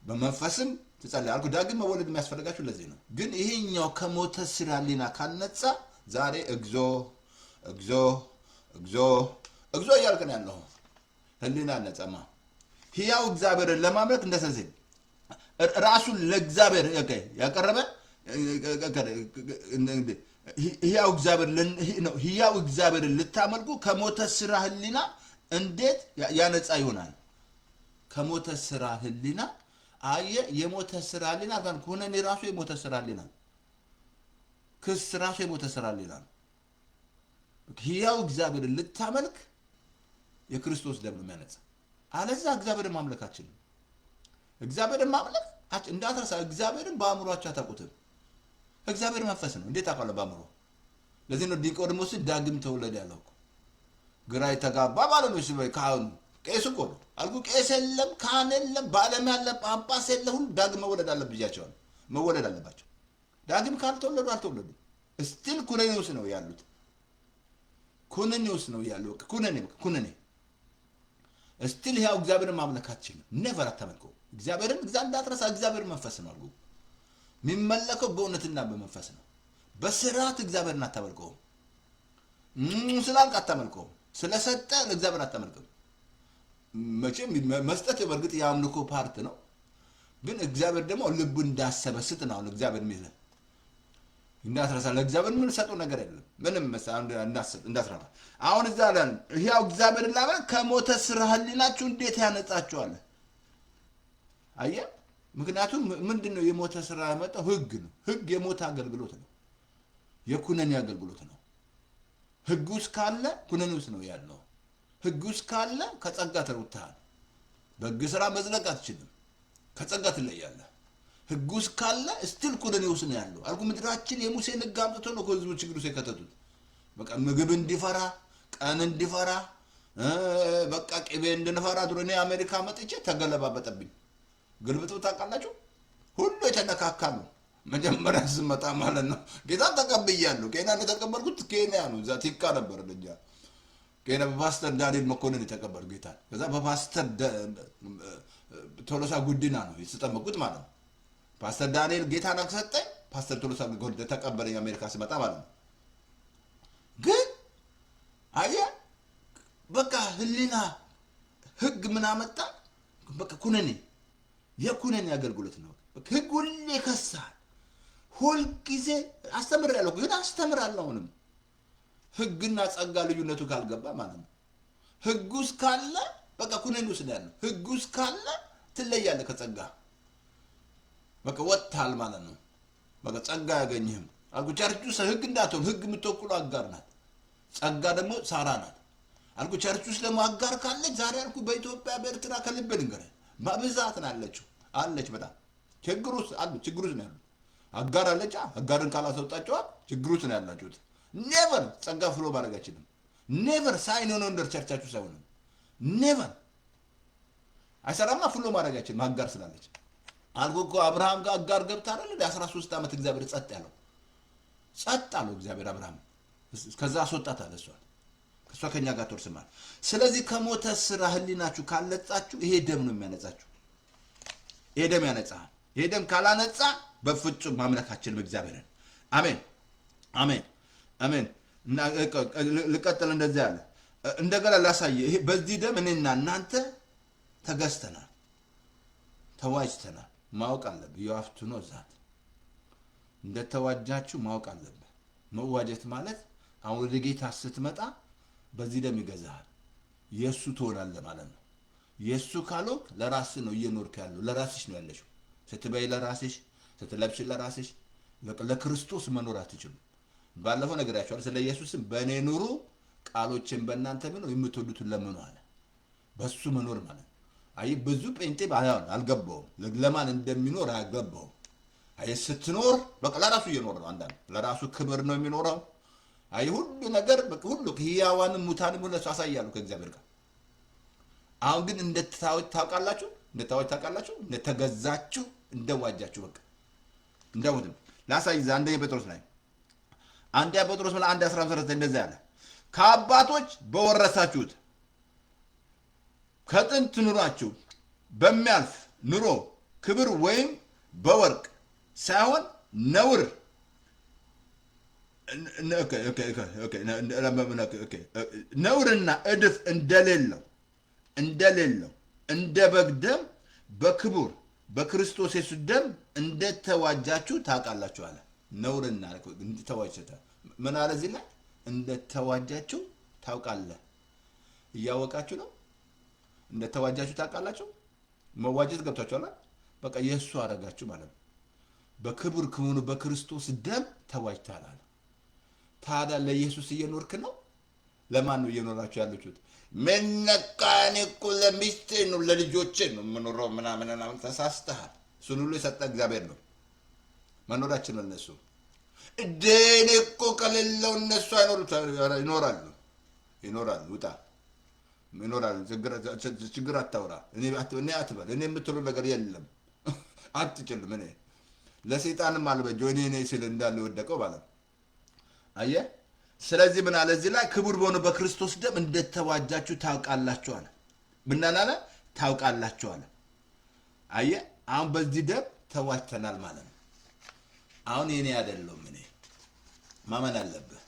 በመንፈስም ትጸልያለህ አልኩ። ዳግም መወለድ የሚያስፈልጋችሁ ለዚህ ነው። ግን ይሄኛው ከሞተ ስራ ህሊና ካልነጻ ዛሬ እግዚኦ እያልክ ነው ያለው። ህሊና ነጸማ ሕያው እግዚአብሔርን ለማምለክ እንደሰንሰኝ ራሱን ለእግዚአብሔር ያቀረበ ሕያው እግዚአብሔርን ልታመልኩ ከሞተ ስራ ህሊና እንዴት ያነጻ ይሆናል? ከሞተ ስራ ህሊና አየ የሞተ ስራ ህሊና ጋር ኩነኔ ራሱ የሞተ ስራ ህሊና፣ ክስ ራሱ የሞተ ስራ ህሊና ነው። ሕያው እግዚአብሔርን ልታመልክ የክርስቶስ ደም ነው የሚያነጻ። አለዛ እግዚአብሔርን ማምለካችን ነው። እግዚአብሔርን ማምለክ እንዳትረሳ። እግዚአብሔርን በአእምሯችሁ አታውቁትም። እግዚአብሔር መንፈስ ነው። እንዴት አውቃለሁ? በአእምሮ። ለዚህ ነው ኒቆዲሞስን ዳግም ተወለደ ያለው። ግራ የተጋባ ማለት ነው። ሲበይ ካህኑ ቄስ እኮ ነው አልኩ። ቄስ የለም፣ ካህን የለም፣ በዓለም ያለ ጳጳስ የለ፣ ሁሉ ዳግም መወለድ አለብያቸዋል። መወለድ አለባቸው። ዳግም ካልተወለዱ አልተወለዱ። እስቲል ኩነኔ ውስጥ ነው ያሉት። ኩነኔ ውስጥ ነው ያለው። ኩነኔ እስቲል ያው እግዚአብሔርን ማምለካችን ነቨር አታመልከው። እግዚአብሔርን እንዳትረሳ። እግዚአብሔር መንፈስ ነው አልኩ። የሚመለከው በእውነትና በመንፈስ ነው። በስርዓት እግዚአብሔርን አታመልከውም። ስላልክ አታመልከውም። ስለሰጠ ለእግዚአብሔር አታመልከውም። መቼም መስጠት በእርግጥ የአምልኮ ፓርት ነው። ግን እግዚአብሔር ደግሞ ልቡ እንዳሰበ ስጥ ነው እግዚአብሔር የሚል እንዳትረሳ። ለእግዚአብሔር ምን ሰጠው ነገር የለም። ምንም እንዳትረሳ። አሁን እዛ ላይ ያው እግዚአብሔርን ላመልክ ከሞተ ስራ ህሊናችሁ እንዴት ያነጻችኋል? አየህ፣ ምክንያቱም ምንድነው የሞተ ስራ ያመጣው? ህግ ነው። ህግ የሞተ አገልግሎት ነው። የኩነኔ አገልግሎት ነው። ህግ ውስጥ ካለ ኩነኔ ውስጥ ነው ያለው። ህግ ውስጥ ካለ ከጸጋ ተሩታል። በሕግ ስራ መዝለቅ አትችልም። ከጸጋ ትለያለህ። ሕግ ውስጥ ካለ ስቲል ኩነኔ ውስጥ ነው ያለው አልኩ። ምድራችን የሙሴን ሕግ አምጥቶ ነው ህዝቡ ችግር ውስጥ የከተቱት። በቃ ምግብ እንዲፈራ፣ ቀን እንዲፈራ፣ በቃ ቅቤ እንድንፈራ። ድሮ እኔ አሜሪካ መጥቼ ተገለባበጠብኝ። ግልብጡ ታውቃላችሁ፣ ሁሉ የተነካካ ነው። መጀመሪያ ስመጣ ማለት ነው ጌታ ተቀብያለሁ። ኬንያ የተቀበልኩት ኬንያ ነው። እዛ ቲካ ነበር ልጅ ኬንያ በፓስተር ዳንኤል መኮንን የተቀበሉ ጌታ። ከዛ በፓስተር ቶሎሳ ጉዲና ነው የተጠመቁት ማለት ነው። ፓስተር ዳንኤል ጌታን አክሰጠኝ፣ ፓስተር ቶሎሳ ጉዲና ተቀበለኝ አሜሪካ ስመጣ ማለት ነው። ግን አየህ በቃ ህሊና ህግ ምን አመጣ? በቃ ኩነኔ፣ የኩነኔ አገልግሎት ነው። ህግ ሁሌ ይከሳል። ሁልጊዜ አስተምራለሁ፣ ግን አስተምራለሁ አሁንም ህግና ጸጋ ልዩነቱ ካልገባ ማለት ነው። ህግ ውስጥ ካለ በቃ ኩነኔ ውስጥ ያለው ህግ ውስጥ ካለ ትለያለህ ከጸጋ። በቃ ወጥታል ማለት ነው። በቃ ጸጋ ያገኝህም አልኩ። ቸርች ውስጥ ህግ እንዳትሆን፣ ህግ የምትወክሉ አጋር ናት፣ ጸጋ ደግሞ ሳራ ናት አልኩ። ቸርች ውስጥ ደግሞ አጋር ካለች ዛሬ አልኩ በኢትዮጵያ በኤርትራ ከልብ ልንገርህ በብዛት ነው ያለችው አለች። በጣም ችግር ውስጥ አሉ፣ ችግር ውስጥ ነው ያሉት። አጋር አለች። አጋርን ካላስወጣቸዋል ችግር ውስጥ ነው ያላችሁት። ኔቨር ጸጋ ፍሎ ማድረግ አይችልም። ኔቨር ሳይን ሆኖ እንደ ቸርቻችሁ ሳይሆን ኔቨር አይሰራማ። ፍሎ ማድረግ አይችልም አጋር ስላለች አልኩ እኮ። አብርሃም ጋር አጋር ገብታ አይደል 13 ዓመት እግዚአብሔር ጸጥ ያለው፣ ጸጥ አለው እግዚአብሔር አብርሃም። ከዛ አስወጣት አለ እሷ፣ ከሷ ከኛ ጋር ተወርስማል። ስለዚህ ከሞተ ስራ ህሊናችሁ ካለጻችሁ ይሄ ደም ነው የሚያነጻችሁ። ይሄ ደም ያነጻል። ይሄ ደም ካላነጻ በፍጹም ማምለካችንም እግዚአብሔርን። አሜን አሜን አሜን። ልቀጥል። እንደዚህ ያለ እንደገና ላሳየ። ይሄ በዚህ ደም እኔና እናንተ ተገዝተናል፣ ተዋጅተናል። ማወቅ አለብህ። የዋፍቱ ነው ዛት እንደተዋጃችሁ ማወቅ አለብህ። መዋጀት ማለት አሁን ወደ ጌታ ስትመጣ በዚህ ደም ይገዛሃል፣ የእሱ ትሆናለህ ማለት ነው። የእሱ ካልሆንክ ለራስህ ነው እየኖርክ ያለው፣ ለራስሽ ነው ያለሽው። ስትበይ ለራስሽ፣ ስትለብሽ ለራስሽ። ለክርስቶስ መኖር አትችሉም። ባለፈው ነግራችኋል ስለ ኢየሱስም በእኔ ኑሩ ቃሎችን በእናንተ ምን የምትወዱትን ለምኑ አለ። በሱ መኖር ማለት አይ ብዙ ጴንጤ አልገባውም፣ ለማን እንደሚኖር አልገባውም። አይ ስትኖር በቃ ለራሱ እየኖር ነው። አንዳንድ ለራሱ ክብር ነው የሚኖረው። አይ ሁሉ ነገር በቃ ሁሉ ህያዋንም ሙታንም ሁሉ አሳያለሁ ከእግዚአብሔር ጋር። አሁን ግን እንደታወት ታውቃላችሁ፣ እንደተገዛችሁ፣ እንደዋጃችሁ በቃ እንደውትም ላሳይ። አንደኛ ጴጥሮስ ላይ አንደኛ ጴጥሮስ ማለት 1:13 እንደዛ ያለ ከአባቶች በወረሳችሁት ከጥንት ኑሯችሁ በሚያልፍ ኑሮ ክብር ወይም በወርቅ ሳይሆን ነውር ነውርና እድፍ እንደሌለው እንደ በግ ደም በክቡር በክርስቶስ ኢየሱስ ደም እንደተዋጃችሁ ታውቃላችሁ አለ። ነውርና እንደተዋጃችሁ ምን አለ እዚህ ላይ? እንደተዋጃችሁ ታውቃለህ። እያወቃችሁ ነው። እንደተዋጃችሁ ታውቃላችሁ። መዋጀት ገብታችኋል። በቃ የእሱ አደረጋችሁ ማለት ነው። በክቡር ከሆኑ በክርስቶስ ደም ተዋጅታል አለ። ታዲያ ለኢየሱስ እየኖርክ ነው? ለማን ነው እየኖራችሁ ያላችሁት? ምን ነካኔ እኮ ለሚስቴ ነው ለልጆቼ ነው የምኖረው ምናምን ተሳስተሃል። እሱን ሁሉ የሰጠ እግዚአብሔር ነው። መኖራችን እነሱ እኔ እኮ ከሌለው እነሱ ይኖራሉ። ውጣ ይኖራሉ። ችግር አታውራ። እኔ አትበል። እኔ የምትሉ ነገር የለም። አትችልም። እኔ ለሰይጣንም አልበጀው እኔ ስል እንዳለ ወደቀው ማለት ነው። አየህ። ስለዚህ ምን አለ እዚህ ላይ? ክቡር በሆነ በክርስቶስ ደም እንደተዋጃችሁ ታውቃላችሁ አለ። ምናምን አለ? ታውቃላችሁ አለ። አየህ። አሁን በዚህ ደም ተዋጅተናል ማለት ነው። አሁን የኔ አይደለም። እኔ ማመን አለብህ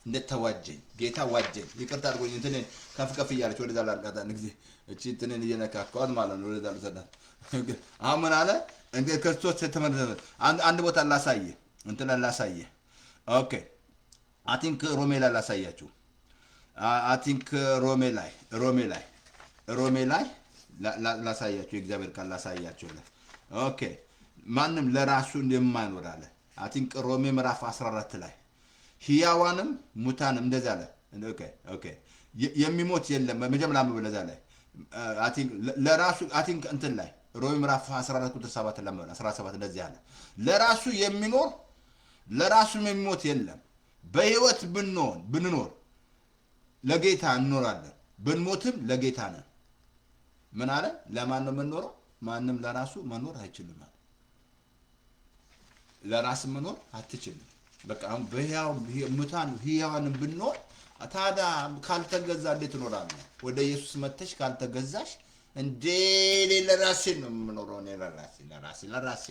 እንደተዋጀኝ ጌታ ዋጀኝ። ይቅርታ አድርጎኝ እንትን ከፍ እያለች ወደዛ ላልቃታ ጊዜ እቺ እንትንን እየነካከዋት ማለት ነው። ወደዛ ልሰዳት። አሁን ምን አለ? እንግዲህ ክርስቶስ ተመረጠ። አንድ ቦታ ላሳየ እንትን ላሳየ። ኦኬ አይ ቲንክ ሮሜ ላይ ላሳያችሁ። አይ ቲንክ ሮሜ ላይ ላሳያችሁ። የእግዚአብሔር ቃል ላሳያችሁ። ኦኬ ማንም ለራሱ እንደማይኖር አለ። አይ ቲንክ ሮሜ ምዕራፍ 14 ላይ ሕያዋንም ሙታንም እንደዛ አለ። ኦኬ የሚሞት የለም። መጀመሪያ ለዛ ላይ ለራሱ አቲንክ እንትን ላይ ሮሜ ምዕራፍ 14 ቁጥር 7 ለምን 17 እንደዚህ አለ። ለራሱ የሚኖር ለራሱም የሚሞት የለም። በህይወት ብንኖር ለጌታ እንኖራለን፣ ብንሞትም ለጌታ ነን። ምን አለ? ለማን ነው የምንኖረው? ማንም ለራሱ መኖር አይችልም አለ። ለራስ መኖር አትችልም። በቃ አሁን በህያው ሙታን ህያዋንን ብንኖር ታዲያ ካልተገዛ እንዴት ትኖራለህ? ወደ ኢየሱስ መተሽ ካልተገዛሽ እንዴ ለራሴ ነው የምኖረው። እኔ ለራሴ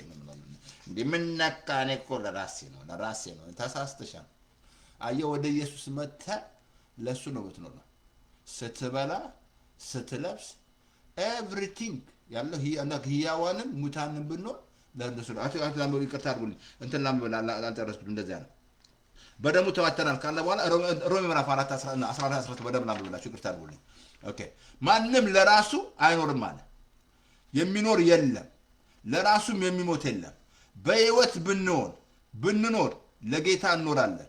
ነው የምኖረው። እንዴ ምን ነካ? እኔ እኮ ለራሴ ነው። ተሳስተሻል። አየህ፣ ወደ ኢየሱስ መተህ ለሱ ነው የምትኖረው። ስትበላ፣ ስትለብስ ኤቭሪቲንግ ያለው ህያዋንም ሙታንም ብንኖር ለእነሱ ነው። አትላምበሉ፣ ይቅርታ አድርጉልኝ። እንትን ላምበላ አልጨረስኩትም። እንደዚያ ነው። በደሙ ተዋተናል ካለ በኋላ ሮሜ ምዕራፍ 4:11 በደም ላምበላችሁ፣ ይቅርታ አድርጉልኝ። ኦኬ። ማንም ለራሱ አይኖርም አለ። የሚኖር የለም፣ ለራሱም የሚሞት የለም። በህይወት ብንኖር ለጌታ እንኖራለን፣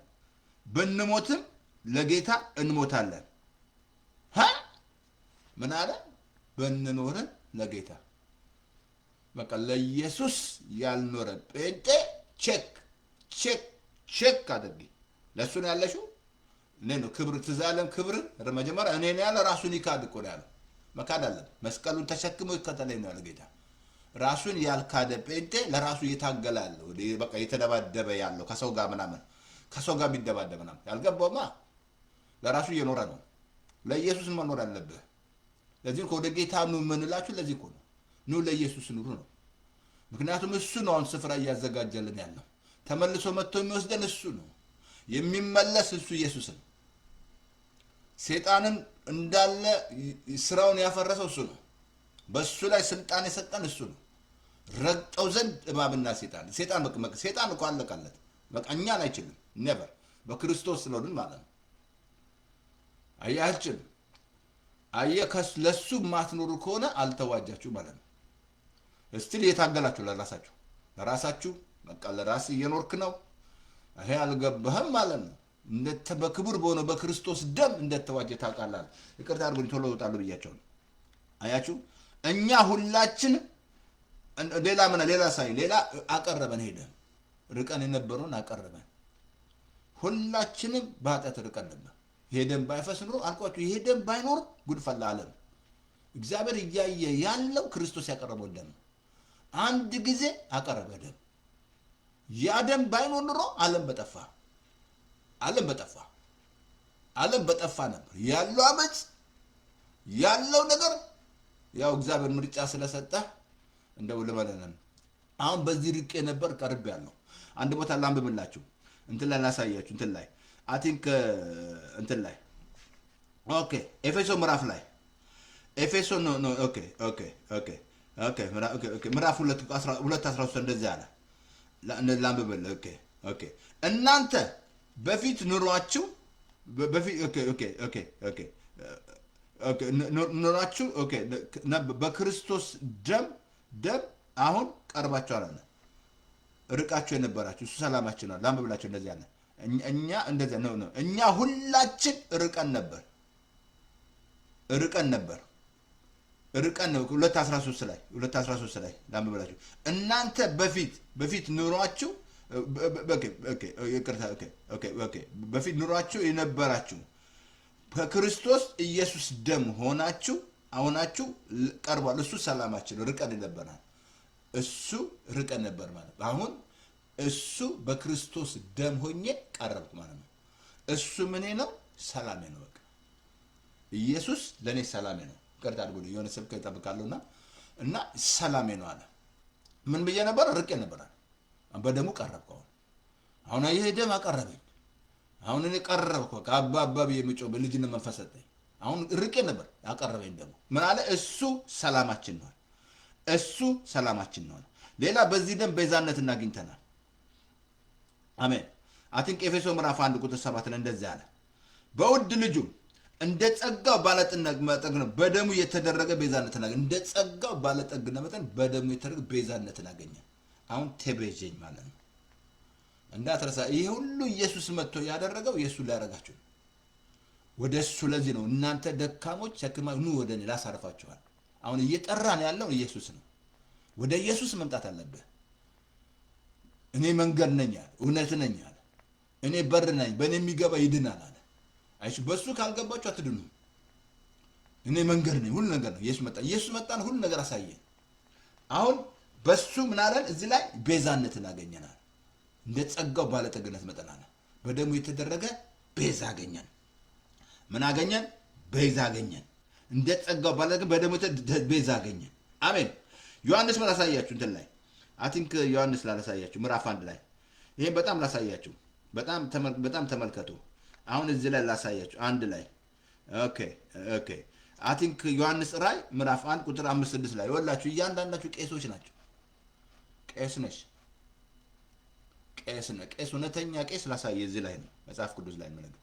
ብንሞትም ለጌታ እንሞታለን። ምን አለ? ብንኖርን ለጌታ። በቃ ለኢየሱስ ያልኖረ ጴንጤ ቼክ አድርጊ። ለእሱ ነው ያለሽው። እኔ ነው ክብር ትዛለም ክብር መጀመሪያ እኔ ነው ያለ። ራሱን ይካድ እኮ ነው ያለው። መካድ አለ። መስቀሉን ተሸክሞ ይከተለኝ ነው ያለ ጌታ። ራሱን ያልካደ ጴንጤ ለራሱ እየታገለ ያለው በቃ እየተደባደበ ያለው ከሰው ጋር ምናምን ከሰው ጋር የሚደባደብ ምናምን ያልገባውማ ለራሱ እየኖረ ነው። ለኢየሱስ መኖር አለብህ። ለዚህ ወደ ጌታ ኑ የምንላችሁ ለዚህ እኮ ነው። ኑ ለኢየሱስ ኑሩ ነው። ምክንያቱም እሱ ነው አሁን ስፍራ እያዘጋጀልን ያለው። ተመልሶ መጥቶ የሚወስደን እሱ ነው። የሚመለስ እሱ ኢየሱስ ነው። ሰይጣንን እንዳለ ስራውን ያፈረሰው እሱ ነው። በእሱ ላይ ስልጣን የሰጠን እሱ ነው። ረግጠው ዘንድ እባብና ሰይጣን እኮ አለቃለት። በቃ እኛን አይችልም። ኔቨር በክርስቶስ ስለሆንን ማለት ነው። አየህ አይችልም። አየህ ለሱ ማትኖሩ ከሆነ አልተዋጃችሁ ማለት ነው። እስቲል እየታገላችሁ ለራሳችሁ በቃ ለራስ እየኖርክ ነው። ይሄ አልገባህም ማለት ነው። በክቡር በሆነው በክርስቶስ ደም እንደተዋጀ ታውቃለህ። ይቅርታ አድርጉኝ ቶሎ እወጣለሁ ብያቸው ነው። አያችሁ እኛ ሁላችን ሌላ አቀረበን። ሄደ ርቀን የነበረውን አቀረበን። ሁላችንም በኃጢአት ርቀን ነበር። ይሄ ደም ባይፈስ ኑሮ አልኳችሁ፣ ይሄ ደም ባይኖር ጉድፈላ ዓለም። እግዚአብሔር እያየ ያለው ክርስቶስ ያቀረበው ደም ነው። አንድ ጊዜ አቀረበ ደም። ያ ደም ባይኖር ኑሮ ዓለም በጠፋ ነበር። ያለው አመፅ ያለው ነገር ያው እግዚአብሔር ምርጫ ስለሰጠ እንደው ልበለንም አሁን በዚህ ርቄ ነበር ቀርብ ያለው። አንድ ቦታ ላንብብላችሁ፣ እንትን ላይ ላሳያችሁ። እንትን ላይ አይ ቲንክ እንትን ላይ ኦኬ፣ ኤፌሶ ምዕራፍ ላይ ኤፌሶ ኖ ኦኬ ምዕራፍ 2:13 እንደዚህ አለ። ላንብብልህ። ኦኬ እናንተ በፊት ኑሯችሁ ኑሯችሁ በክርስቶስ ደም አሁን ቀርባችኋል አለ። ርቃችሁ የነበራችሁ እሱ ሰላማችን ነው። ላንብብላችሁ እንደዚህ አለ። እኛ እንደዚህ ነው። እኛ ሁላችን ርቀን ነበር 2:13 ላይ ላንብብላችሁ። እናንተ በፊት ኑሯችሁ በፊት ኑሯችሁ የነበራችሁ ከክርስቶስ ኢየሱስ ደም ሆናችሁ ቀርቧል። እሱ ሰላማችን ነው። ርቀን ነበራል። እሱ ርቀን ነበር ማለት አሁን እሱ በክርስቶስ ደም ሆኜ ቀረብኩ ማለት ነው። እሱ ምኔ ነው? ሰላሜ ነው። በቃ ኢየሱስ ለእኔ ሰላሜ ነው። ቅርታ አድርጉ። የሆነ ስብከት ይጠብቃለሁና እና ሰላሜ ነው አለ። ምን ብዬ ነበር? ርቄ ነበር። በደሙ ቀረብኩ። አሁን ይሄ ደም አቀረበኝ። አሁን እኔ ቀረብኩ። አባ ብዬ የምጮህ በልጅነት መንፈስ ሰጠኝ። አሁን ርቄ ነበር፣ ያቀረበኝ ደግሞ ምን አለ? እሱ ሰላማችን ነው። ሌላ በዚህ ደም ቤዛነትን አግኝተናል። አሜን። አቲንክ ኤፌሶ ምዕራፍ 1:7 ላይ እንደዚህ አለ። በውድ ልጁ እንደ ጸጋው ባለጠግነት መጠን በደሙ የተደረገ ቤዛነትን አገኘ። እንደ ጸጋው ባለጠግነት መጠን በደሙ የተደረገ ቤዛነትን አገኘ። አሁን ተቤዠኝ ማለት ነው። እንዳትረሳ። ይሄ ሁሉ ኢየሱስ መጥቶ ያደረገው ኢየሱስ ሊያደርጋችሁ ወደሱ። ለዚህ ነው እናንተ ደካሞች ሸክማ ኑ ወደ እኔ ላሳርፋችኋል። አሁን እየጠራን ያለው ኢየሱስ ነው። ወደ ኢየሱስ መምጣት አለብህ። እኔ መንገድ ነኝ አለ፣ እውነት ነኝ አለ፣ እኔ በር ነኝ፣ በእኔ የሚገባ ይድናል አለ። አይሽ በሱ ካልገባችሁ አትድኑ። እኔ መንገድ ነኝ፣ ሁሉ ነገር ነው። ኢየሱስ መጣ። ኢየሱስ መጣን፣ ሁሉ ነገር አሳየን። አሁን በሱ ምን አለን? እዚህ ላይ ቤዛነትን አገኘናል። እንደ ጸጋው ባለጠግነት መጠን አለ በደሙ የተደረገ ቤዛ አገኘን። ምን አገኘን? ቤዛ አገኘን። እንደ ጸጋው ባለጠግነት በደሙ ቤዛ አገኘን። አሜን። ዮሐንስ ምን ላሳያችሁ? እንትን ላይ አይ ቲንክ ዮሐንስ ላሳያችሁ ምዕራፍ 1 ላይ ይሄን በጣም ላሳያችሁ። በጣም ተመልከቱ። አሁን እዚህ ላይ ላሳያችሁ አንድ ላይ ኦኬ አይ ቲንክ ዮሐንስ ራእይ ምዕራፍ 1 ቁጥር 5-6 ላይ ወላችሁ እያንዳንዳችሁ ቄሶች ናቸው። ቄስ ነሽ፣ ቄስ ነው። ቄስ እውነተኛ ቄስ ላሳየ እዚህ ላይ ነው መጽሐፍ ቅዱስ ላይ ማለት ነው።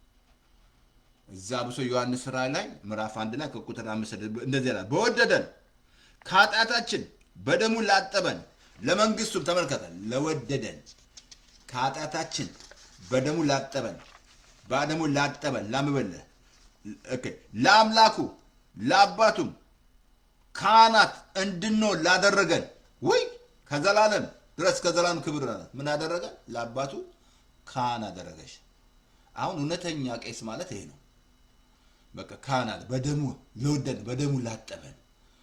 እዛ ብሶ ዮሐንስ ራእይ ላይ ምዕራፍ 1 ላይ ከቁጥር 5 እንደዚህ ይላል፣ በወደደን ከኃጢአታችን በደሙ ላጠበን ለመንግስቱም ተመልከተን፣ ለወደደን ከኃጢአታችን በደሙ ላጠበን ላምበለ ለአምላኩ ለአባቱም ካህናት እንድንሆን ላደረገን ወይ ከዘላለም ድረስ ከዘላለም ክብር ምን አደረገ? ለአባቱ ካህን አደረገሽ። አሁን እውነተኛ ቄስ ማለት ይሄ ነው። በቃ ካህናት በደሙ ለወደን በደሙ ላጠበን።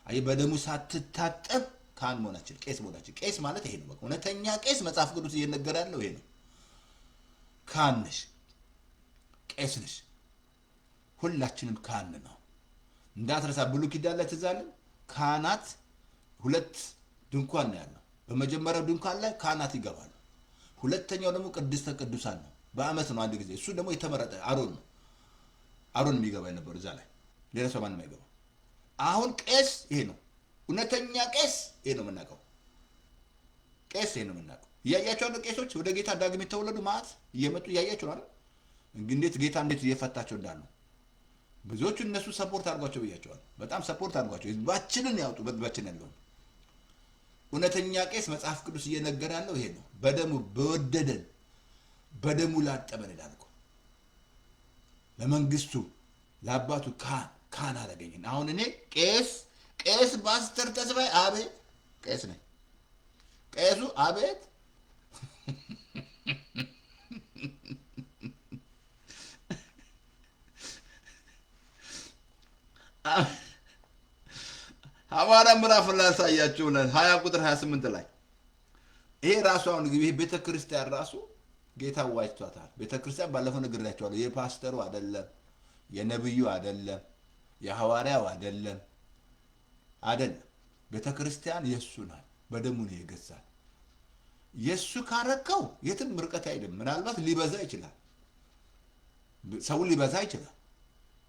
አይ በደሙ ሳትታጠብ ካህን መሆናችን ቄስ መሆናችን። ቄስ ማለት ይሄ ነው። በቃ እውነተኛ ቄስ መጽሐፍ ቅዱስ እየነገረ ያለው ይሄ ነው። ካህን ነሽ፣ ቄስ ነሽ። ሁላችንም ካህን ነው። እንዳትረሳ ብሉይ ኪዳን ላይ ትዝ አለን። ካህናት 2 ድንኳን ነው ያለው። በመጀመሪያው ድንኳን ላይ ካህናት ይገባሉ። ሁለተኛው ደግሞ ቅድስተ ቅዱሳን ነው። በአመት ነው አንድ ጊዜ። እሱ ደግሞ የተመረጠ አሮን ነው። አሮን የሚገባ የነበሩ እዛ ላይ ሌላ ሰው ማንም አይገባ። አሁን ቄስ ይሄ ነው። እውነተኛ ቄስ ይሄ ነው የምናውቀው። ቄስ ይሄ ነው የምናውቀው። እያያቸው ነው ቄሶች ወደ ጌታ ዳግም የተወለዱ ማለት እየመጡ እያያቸው ነው። እንዴት ጌታ እንዴት እየፈታቸው እንዳሉ ብዙዎቹ እነሱ ሰፖርት አድርጓቸው ብያቸዋል። በጣም ሰፖርት አድርጓቸው ህዝባችንን ያውጡ። በህዝባችን ያለው እውነተኛ ቄስ መጽሐፍ ቅዱስ እየነገረ ያለው ይሄ ነው። በደሙ በወደደን በደሙ ላጠበን ይላል እኮ ለመንግስቱ ለአባቱ ካህን አደረገኝ። አሁን እኔ ቄስ ፓስተር ተስፋዬ አቤት ቄስ ነኝ። ቄሱ አቤት ሐዋርያ ምዕራፍ ላይ ያሳያችሁ 20 ቁጥር 28 ላይ ይሄ ራሱ አሁን ይሄ ቤተክርስቲያን ራሱ ጌታ ዋጅቷታል። ቤተክርስቲያን ባለፈው ነግሬያችኋለሁ። የፓስተሩ አይደለም፣ የነብዩ አይደለም፣ የሐዋርያው አይደለም። ቤተክርስቲያን የሱ ናት። በደሙ ነው የገዛል። የሱ ካረከው የትም ርቀት አይደለም። ምናልባት ሊበዛ ይችላል፣ ሰው ሊበዛ ይችላል።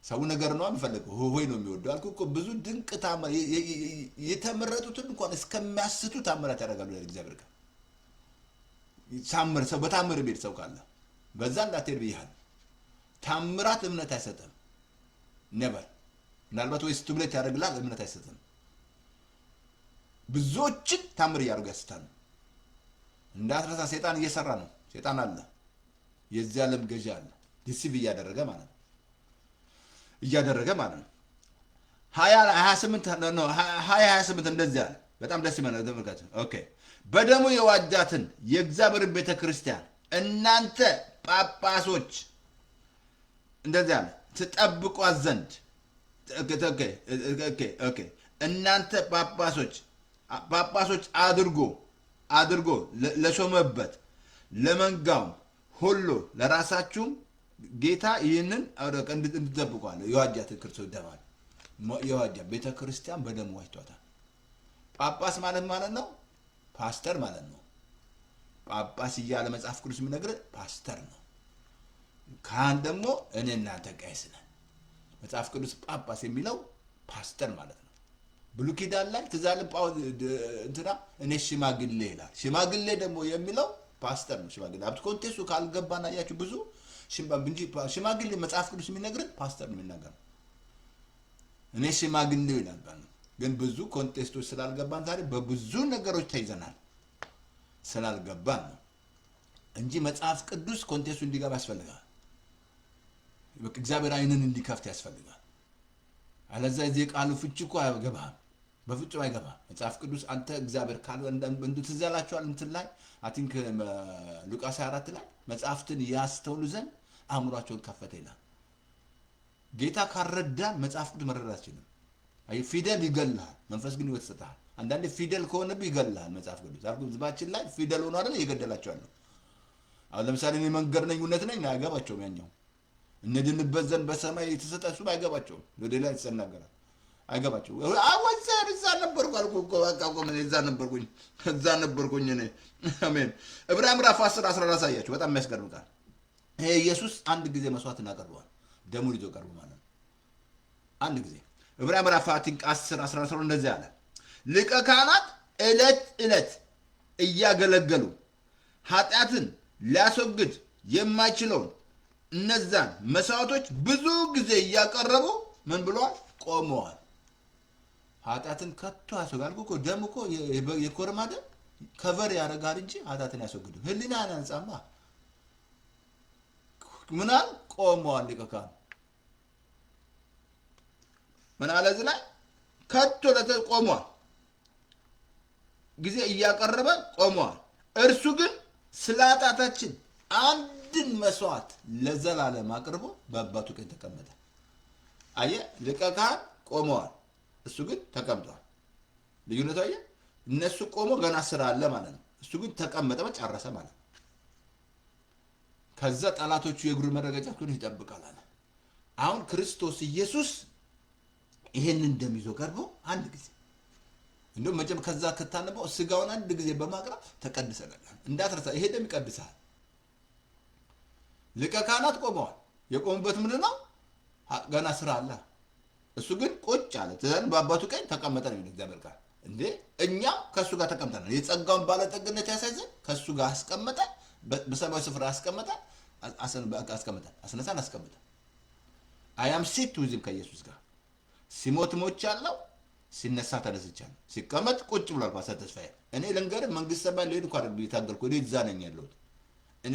ሰው ነገር ነው የሚፈልገው፣ ሆይ ነው የሚወደው። አልኩ እኮ ብዙ ድንቅ ታምር የተመረጡትን እንኳን እስከሚያስቱ ታምራት ያደርጋሉ ለእግዚአብሔር ጋር። ታምር ሰው በታምር ቤት ሰው ካለ በዛ እንዳትሄድ ብያለሁ። ታምራት እምነት አይሰጥም። ነበር ምናልባት ወይ ስቱብሌት ያደርግላል፣ እምነት አይሰጥም። ብዙዎችን ታምር እያደረጉ ያስታሉ። እንዳትረሳ ሰይጣን እየሰራ ነው። ሰይጣን አለ፣ የዚህ ዓለም ገዢ አለ። ዲሲቭ እያደረገ ማለት ነው። 28 እንደዚህ አለ። በጣም ደስ ይመናል። ተመልካች ኦኬ። በደሙ የዋጃትን የእግዚአብሔርን ቤተክርስቲያን እናንተ ጳጳሶች እንደዚህ አለ ትጠብቋት ዘንድ ኦኬ እናንተ ጳጳሶች አድርጎ ለሾመበት ለመንጋው ሁሉ ለራሳችሁም ጌታ ይህንን እንድትጠብቋል። የዋጃት ክርስቶስ ደማል የዋጃት ቤተ ክርስቲያን በደሙ ዋጅቷታል። ጳጳስ ማለት ነው ፓስተር ማለት ነው። ጳጳስ እያለ መጽሐፍ ቅዱስ የሚነግረን ፓስተር ነው። ካህን ደግሞ እኔ እናንተ ቄስ ነን። መጽሐፍ ቅዱስ ጳጳስ የሚለው ፓስተር ማለት ነው። ብሉይ ኪዳን ላይ ትዛል እንትና እኔ ሽማግሌ ይላል። ሽማግሌ ደግሞ የሚለው ፓስተር ነው። ሽማግሌ አብት ኮንቴክስቱ ካልገባና ያያችሁ ብዙ ሽማግሌ መጽሐፍ ቅዱስ የሚነግረን ፓስተር ነው የሚናገረው። እኔ ሽማግሌ ይላል። ግን ብዙ ኮንቴክስቶች ስላልገባን ዛሬ በብዙ ነገሮች ተይዘናል። ስላልገባን ነው እንጂ መጽሐፍ ቅዱስ ኮንቴክስቱ እንዲገባ ያስፈልጋል። በቃ እግዚአብሔር አይንን እንዲከፍት ያስፈልጋል። አለዛ እዚህ ቃሉ ፍቺ እኮ አይገባም፣ በፍጹም አይገባም። መጽሐፍ ቅዱስ አንተ እግዚአብሔር ካለ እንድትዘላቸዋል እንትን ላይ አይ ቲንክ ሉቃስ 24 ላይ መጽሐፍትን ያስተውሉ ዘንድ አእምሯቸውን ከፈተ ይላል። ጌታ ካረዳን መጽሐፍ ቅዱስ መረዳት ይችላል። አይ ፊደል ይገልሃል፣ መንፈስ ግን ሕይወት ይሰጣል። አንዳንዴ ፊደል ከሆነብህ ይገልሃል መጽሐፍ ቅዱስ። አልኩ ህዝባችን ላይ ፊደል ሆኖ አይደል እየገደላቸዋለሁ። አሁን ለምሳሌ እኔ መንገድ ነኝ እውነት ነኝ አይገባቸውም። ያኛው እንድንበት ዘንድ በሰማይ የተሰጠ እሱ አይገባቸውም። ወደ ላይ ተሰናገራል አይገባቸውም። አወዘር እዛ ነበርኩ አልኩ እኮ በቃ ቆም እዛ ነበርኩኝ እኔ። አሜን። ዕብራውያን ምዕራፍ 10 14 አሳያችሁ። በጣም የሚያስገርም ቃል። ይሄ ኢየሱስ አንድ ጊዜ መስዋዕት እናቀርበዋል፣ ደሙን ይዞ ቀርቦ ማለት ነው። አንድ ጊዜ ዕብራውያን ምዕራፍ 10 14 እንደዚህ አለ። ሊቀ ካህናት ዕለት ዕለት እያገለገሉ ኃጢአትን ሊያስወግድ የማይችለውን እነዛን መስዋዕቶች ብዙ ጊዜ እያቀረቡ ምን ብለዋል? ቆመዋል። ኃጢአትን ከቶ ያስወግዳል እኮ ደም እኮ የኮርማ ደም ከቨር ያደርጋል እንጂ ኃጢአትን ያስወግድም። ህሊና ያንጻማ ምናል ቆመዋል። ሊቀ ካህኑ ምን አለ እዚህ ላይ? ከቶ ቆመዋል፣ ጊዜ እያቀረበ ቆመዋል። እርሱ ግን ስለ ኃጢአታችን አንድን መስዋዕት ለዘላለም አቅርቦ በአባቱ ቀኝ ተቀመጠ። አየህ፣ ሊቀ ካህን ቆመዋል፣ እሱ ግን ተቀምጧል። ልዩነቱ አየህ፣ እነሱ ቆሞ ገና ስራ አለ ማለት ነው። እሱ ግን ተቀመጠ፣ ጨረሰ ማለት ነው። ከዛ ጠላቶቹ የእግሩ መረገጫ ይጠብቃል አለ። አሁን ክርስቶስ ኢየሱስ ይሄንን እንደሚይዞ ቀርቦ አንድ ጊዜ እንደውም መቼም ከዛ ከታነበው ስጋውን አንድ ጊዜ በማቅረብ ተቀድሰናል። እንዳትረሳ፣ ይሄ ደም ይቀድሳል። ሊቀ ካህናት ቆመዋል። የቆሙበት ምንድን ነው? ገና ስራ አለ። እሱ ግን ቁጭ አለ፣ ትዘን በአባቱ ቀኝ ተቀመጠ ነው እግዚአብሔር ቃል። እንዴ እኛ ከእሱ ጋር ተቀምጠናል። የጸጋውን ባለጠግነት ያሳይዘን ከእሱ ጋር አስቀመጠን፣ በሰማያዊ ስፍራ አስቀመጠን፣ አስነሳን፣ አስቀመጠን። አያም ሲት ዊዝም ከኢየሱስ ጋር ሲሞት ሞቻለሁ፣ ሲነሳ ተነስቻለሁ፣ ሲቀመጥ ቁጭ ብሏል። ፓስተር ተስፋዬ እኔ ልንገርህ፣ መንግስት ሰማይ ልሄድ እንኳን የታገልኩ እኔ እዛ ነኝ ያለሁት። እኔ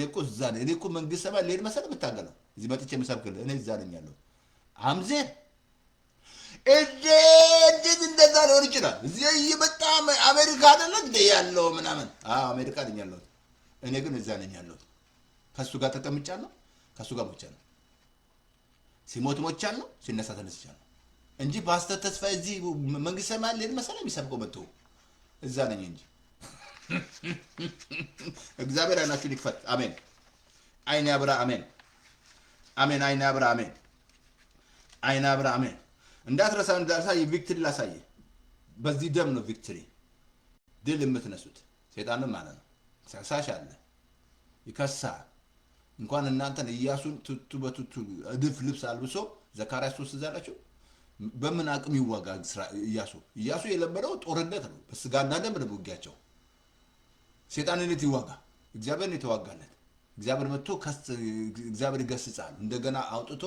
እኮ መንግስት ሰማይ ልሄድ መሰለህ የምታገለው? እዚህ መጥቼ የምሰብክልህ እኔ እዛ ነኝ ያለሁት። አምዜር እንዴት እንደዛ ሊሆን ይችላል? እዚህ እየመጣ አሜሪካ አይደለ እንደ ያለው ምናምን። አሜሪካ ነኝ ያለሁት፣ እኔ ግን እዛ ነኝ ያለሁት። ከእሱ ጋር ተቀምጫለሁ፣ ከእሱ ጋር ሞቻለሁ። ሲሞት ሞቻለሁ፣ ሲነሳ ተነስቻለሁ እንጂ ፓስተር ተስፋዬ እዚህ መንግስት ሰማይ ልሄድ መሰለህ የሚሰብከው መጥቶ እዛ ነኝ እንጂ። እግዚአብሔር አይናችሁን ይክፈት። አሜን። አይን ያብራ። አሜን፣ አሜን። አይን ያብራ። አሜን፣ አይን ያብራ። አሜን። እንዳትረሳ፣ ቪክትሪ ላሳየ። በዚህ ደም ነው ቪክትሪ፣ ድል የምትነሱት። ሰይጣንም ማለት ነው ከሳሽ አለ፣ ይከሳል። እንኳን እናንተን ኢያሱን ቱቱ በቱቱ እድፍ ልብስ አልብሶ ዘካርያስ 3 ዛላችሁ በምን አቅም ይዋጋ ኢያሱ የለመደው ጦርነት ነው። በስጋና ደም ነው ውጊያቸው። ሰይጣንን እንዴት ይዋጋ? እግዚአብሔርን የተዋጋለት እግዚአብሔር መጥቶ እግዚአብሔር ይገስጻል። እንደገና አውጥቶ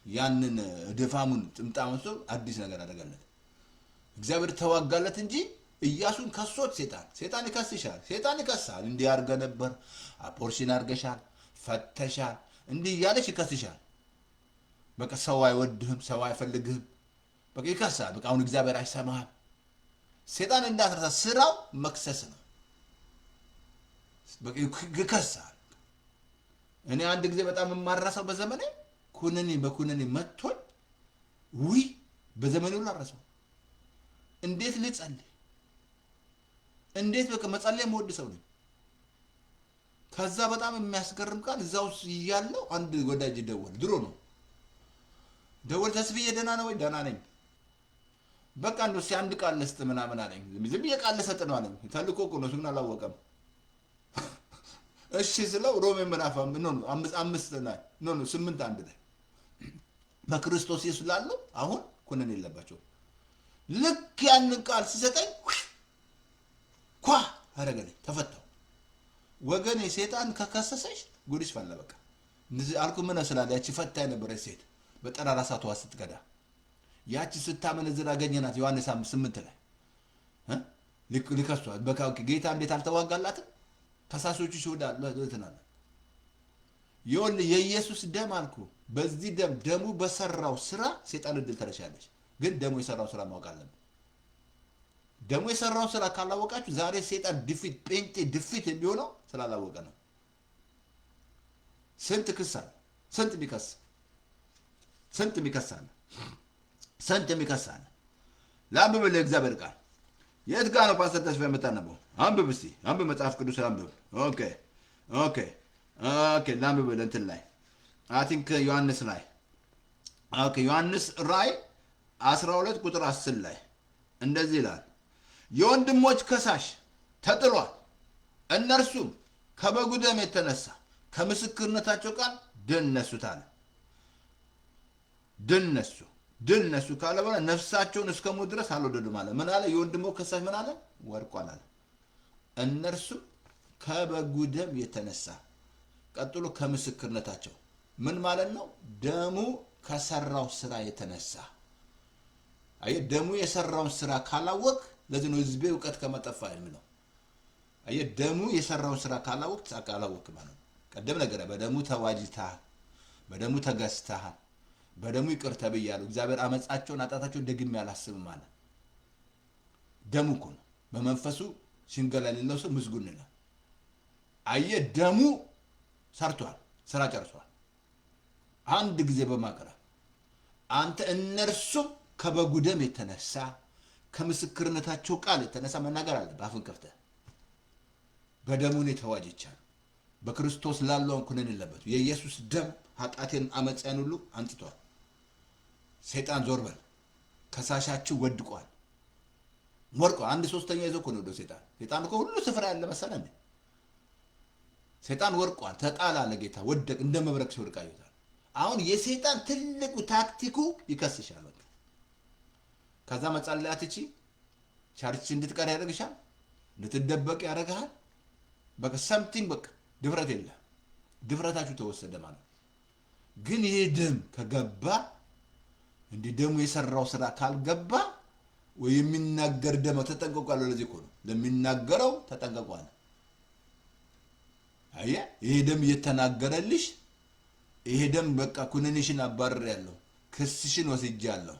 ያንን ድፋሙን ጥምጣም ወስዶ አዲስ ነገር አደረገለት። እግዚአብሔር ተዋጋለት እንጂ ኢያሱን ከሶት ሰይጣን ይከስሻል። ሰይጣን ይከሳል። እንዲህ አድርገ ነበር፣ አፖርሽን አድርገሻል፣ ፈተሻል፣ እንዲህ እያለሽ ይከስሻል። በቃ ሰው አይወድህም፣ ሰው አይፈልግህም። በቃ ይከሳል። በቃ አሁን እግዚአብሔር አይሰማህም። ሰይጣን እንዳትረሳ ስራው መክሰስ ነው። በቃ ይከሳል። እኔ አንድ ጊዜ በጣም የማራሰው በዘመኔ በኩነኔ መጥቶኝ ውይ በዘመኔ ሁሉ አራሰው። እንዴት ልጸልይ? እንዴት በቃ መጸለይ የምወድ ሰው ነኝ። ከዛ በጣም የሚያስገርም ቃል እዛው እያለሁ አንድ ወዳጅ ደወል፣ ድሮ ነው ደወል። ተስብዬ ደህና ነው ወይ? ደህና ነኝ። በቃ እንደው አንድ ቃል ልስጥ ምናምን አለኝ። ዝም ብዬ ቃል ልሰጥ ነው አለኝ። ተልኮ እኮ ነው፣ እሱ ግን አላወቀም። እሺ ስለው ሮሜ ምዕራፍ 8:1 ላይ በክርስቶስ ኢየሱስ ላለው አሁን ኩነኔ የለባቸው። ልክ ያንን ቃል ሲሰጠኝ ኳ አረገለኝ፣ ተፈታው። ወገኔ ሰይጣን ከከሰሰሽ ጉድሽ ፈላ። በቃ እንደዚህ አልኩ። ምን ስላለ ያቺ ፈታኝ ነበረች ሴት በጠራራ ሰዓቷ ስትቀዳ፣ ያቺ ስታመነዝር አገኘናት። ዮሐንስ 5:8 ላይ ልከሷል። በቃ ጌታ እንዴት አልተዋጋላትም? ከሳሾቹ ይወዳሉ እንትናለ ይሁን የኢየሱስ ደም አልኩ። በዚህ ደሙ በሰራው ስራ ሰይጣን እድል ተነሻለች። ግን ደሙ የሰራው ስራ ማወቅ አለብን። ደሙ የሰራው ስራ ካላወቃችሁ ዛሬ ሰይጣን ድፊት ጴንጤ ድፊት የሚሆነው ስላላወቀ ነው። ስንት ክስ አለ፣ ስንት የሚከስ ስንት የሚከስ አለ፣ ስንት የሚከስ አለ። ለአንብብ ለእግዚአብሔር ቃል የት ጋር ነው ፓስተር ተስፋ የምታነበው? አንብብ እስቲ አንብብ፣ መጽሐፍ ቅዱስ አንብብ። ኦኬ ኦኬ ኦኬ ለአንብብ እንትን ላይ አይ ቲንክ ዮሐንስ ላይ ኦኬ ዮሐንስ ራእይ 12 ቁጥር 10 ላይ እንደዚህ ይላል፣ የወንድሞች ከሳሽ ተጥሏል፣ እነርሱም ከበጉ ደም የተነሳ ከምስክርነታቸው ቃል ድል ነሱት አለ። ድል ነሱ ካለ በኋላ ነፍሳቸውን እስከ ሞት ድረስ አልወደዱም አለ። ምን አለ? የወንድሞች ከሳሽ ምን አለ? ወድቋል አለ። እነርሱም ከበጉ ደም የተነሳ ቀጥሎ ከምስክርነታቸው ምን ማለት ነው? ደሙ ከሰራው ስራ የተነሳ አየ ደሙ የሰራውን ስራ ካላወቅ ለዚህ ነው ህዝቤ እውቀት ከመጠፋ የሚለው። አየ ደሙ የሰራውን ስራ ካላወቅ ታቃላወቅ ማለት ነው። ቀደም ነገር በደሙ ተዋጅተሃል፣ በደሙ ተገዝተሃል፣ በደሙ ይቅር ተብያለሁ፣ እግዚአብሔር አመጻቸውን አጣታቸውን ደግሜ አላስብም ማለት ደሙ እኮ ነው። በመንፈሱ ሽንገላ የሌለው ሰው ምስጉን ነው። አየ ደሙ ሰርቷል፣ ስራ ጨርሷል። አንድ ጊዜ በማቅረብ አንተ እነርሱም ከበጉ ደም የተነሳ ከምስክርነታቸው ቃል የተነሳ መናገር አለ። በአፍን ከፍተህ በደሙ ነው ተዋጅቻለሁ፣ በክርስቶስ ላለው ኩነኔ የለበትም። የኢየሱስ ደም ኃጢአቴን አመጻን ሁሉ አንጽቷል። ሰይጣን ዞር በል፣ ከሳሻችሁ ወድቋል፣ ወድቋል። አንድ ሶስተኛ ይዞ እኮ ነው ወደ ሰይጣን እኮ ሁሉ ስፍራ ያለ መሰለህ እንዴ? ሰይጣን ወድቋል፣ ተጣላ ለጌታ ወደቅ፣ እንደ መብረቅ ሲወድቅ አይታል። አሁን የሰይጣን ትልቁ ታክቲኩ ይከስሻል። በቃ ከዛ መጸለያት እቺ ቻርች እንድትቀር ያደርግሻል፣ እንድትደበቅ ያደርግሃል። በቃ ሰምቲንግ በቃ ድፍረት የለም፣ ድፍረታችሁ ተወሰደ ማለት። ግን ይሄ ደም ከገባ እንዲህ ደሙ የሰራው ስራ ካልገባ ወይ የሚናገር ደም ተጠንቀቋል። ለዚህ እኮ ነው ለሚናገረው ተጠንቀቋል። አየ ይሄ ደም እየተናገረልሽ፣ ይሄ ደም በቃ ኩነኔሽን አባረር ያለው ክስሽን ወስጃለሁ፣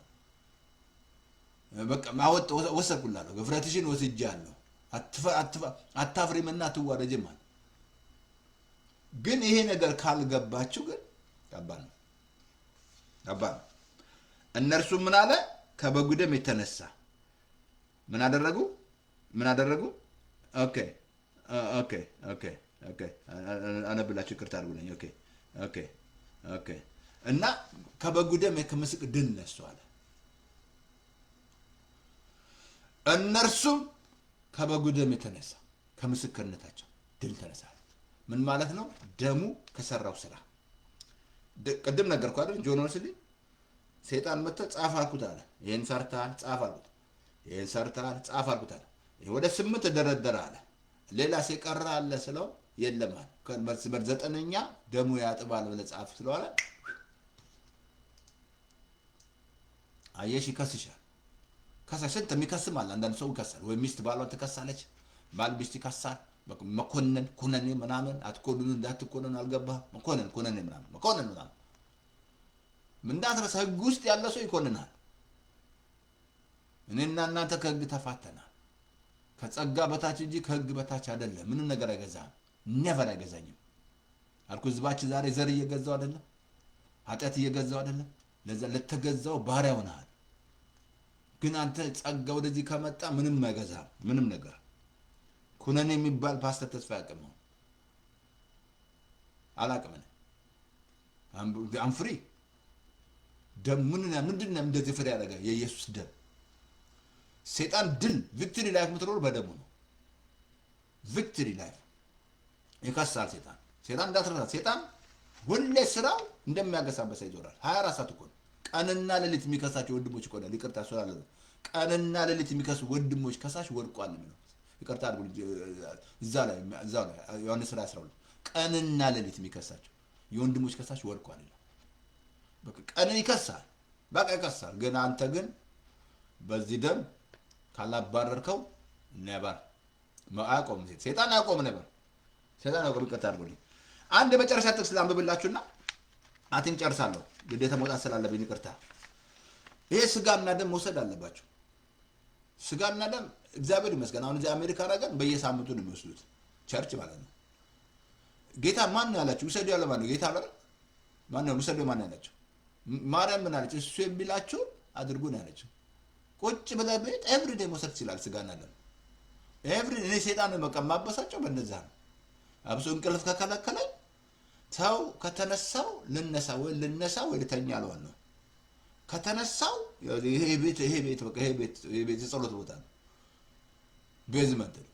በቃ ማወጥ ወሰድኩላለሁ፣ ግፍረትሽን ወስጃለሁ፣ አታፍሪምና አትዋረጅም ማለት። ግን ይሄ ነገር ካልገባችሁ ግን ከባድ ነው። እነርሱ ምን አለ? ከበጉ ደም የተነሳ ምን አደረጉ? ኦኬ አነብላችሁ ይቅርታ አድርጉልኝ። ኦኬ እና ከበጉ ደም ከምስክር ድል ነሱ አለ። እነርሱም ከበጉ ደም የተነሳ ከምስክርነታቸው ድል ተነሳ። ምን ማለት ነው? ደሙ ከሰራው ስራ ቅድም ነገርኩ አይደል? ጆን ወስልኝ ሰይጣን መጥቶ ጻፍ አልኩት አለ። ይሄን ሰርተሃል ጻፍ አልኩት፣ ይሄን ሰርተሃል ጻፍ አልኩት አለ። ወደ 8 ደረደረ አለ። ሌላ ሲቀራ አለ ስለው የለም አለ። ከመርስ በዘጠነኛ ደሙ ያጥባል ብለህ ጻፍ ስለዋለ አየሽ ይከስሻል። ከሳሽን የሚከስም አለ። አንዳንድ ሰው ይከሳል። ወይ ሚስት ባሏን ትከሳለች፣ ባል ሚስት ይከሳል። መኮንን ኩነኔ ምናምን አትኮንኑ እንዳትኮንኑ አልገባህ መኮንን ኩነኔ ምናምን መኮንን ምናምን እንዳትረሳ ህግ ውስጥ ያለ ሰው ይኮንናል። እኔና እናንተ ከህግ ተፋተናል። ከጸጋ በታች እንጂ ከህግ በታች አይደለም። ምንም ነገር አይገዛም። ነቨር አይገዛኝም አልኩ። ህዝባችን ዛሬ ዘር እየገዛው አይደለም፣ ኃጢአት እየገዛው አይደለም። ለዛ ለተገዛው ባሪያ ሆነሃል። ግን አንተ ጸጋ ወደዚህ ከመጣ ምንም አይገዛም። ምንም ነገር ኩነኔ የሚባል ፓስተር ተስፋ ያቀመው አላቅም። አም ፍሪ ደም ምንድነው እንደዚህ ፍሬ ያደረገ? የኢየሱስ ደም። ሰይጣን ድል ቪክቶሪ ላይፍ ምትኖር በደሙ ነው። ቪክቶሪ ላይፍ ይከሳል ሰይጣን እንዳትረሳ። ሰይጣን ሁሌ ስራው እንደሚያገሳበት ይዞራል። 24 ሰዓት እኮ ቀንና ሌሊት የሚከሳቸው ወንድሞች እኮ ነው። ይቅርታ ስላለ ቀንና ሌሊት የሚከሱ ወንድሞች ከሳሽ ወድቋል ነው። ይቅርታ አድርጉ። እዛ ላይ ዮሐንስ 12 ቀንና ሌሊት የሚከሳቸው የወንድሞች ከሳሽ ወድቋል ይላል። በቃ ቀንን ይከሳል፣ በቃ ይከሳል። ግን አንተ ግን በዚህ ደም ካላባረርከው ነበር አያቆም። ሰይጣን አያቆም ነበር። ሰይጣን አያቆም። ይቅርታ አድርጉልኝ። አንድ የመጨረሻ ጥቅስ ላንብብላችሁና አትን ጨርሳለሁ። ግዴታ መውጣት ስላለብኝ ይቅርታ። ይሄ ስጋና ደም መውሰድ አለባቸው። ስጋና ደም እግዚአብሔር ይመስገን አሁን እዚህ አሜሪካ ነገር በየሳምንቱ ነው የሚወስዱት ቸርች ማለት ነው። ጌታ ማን ነው ያላችሁ? ውሰዱ ያለ ማን ነው? ጌታ አይደል? ማን ነው ውሰዱ? ማን ነው ያላችሁ? ማርያም ምን አለች? እሱ የሚላችሁ አድርጉ ነው ያለችው። ቁጭ ብለህ ቤት ኤቭሪዴይ መውሰድ ይችላል ስጋና ደም ኤቭሪ እኔ ሰይጣን ነው መቀማበሳቸው በእንደዛ ነው። አብሶ እንቅልፍ ከከለከለኝ ተው ከተነሳው ልነሳ ወይ ልተኛ አልሆን ነው። ከተነሳው ይሄ ቤት በቃ ይሄ ቤት የጸሎት ቦታ ነው። ቤዝመንት ነው።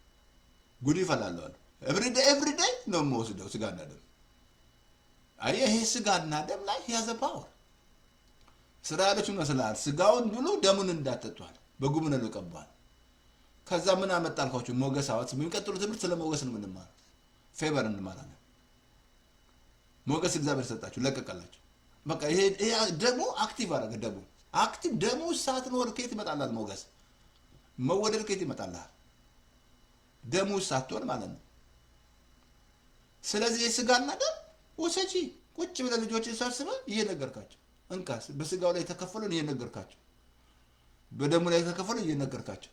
ጉድ ይፈላል። ኤቭሪዴይ ነው የምወስደው ስጋና ደም። አየህ ይሄ ስጋና ደም ላይ ያዘ ፓወር ስራ ያለችው መስላል። ስጋውን ብሉ ደሙን እንዳትጠጧል በጉምን ነው ቀባል። ከዛ ምን አመጣልኳችሁ? ሞገስ አዋት የሚቀጥሉት ትምህርት ስለ ሞገስ ነው የምንማረው። ፌቨር እንማራለን። ሞገስ እግዚአብሔር ሰጣችሁ ለቀቀላችሁ። በቃ ይሄ ደግሞ አክቲቭ አደረገ። ደሙ ሰዓት ነው ከየት ይመጣላል? ሞገስ መወደድ ከየት ይመጣላል? ደሙ ሰዓት ወር ማለት ነው። ስለዚህ የስጋና ደም ወሰጂ ቁጭ ብለህ ልጆችን ሰብስበህ እየነገርካቸው እንካስ በስጋው ላይ ተከፈሉን እየነገርካቸው በደሙ ላይ ተከፈሉ እየነገርካቸው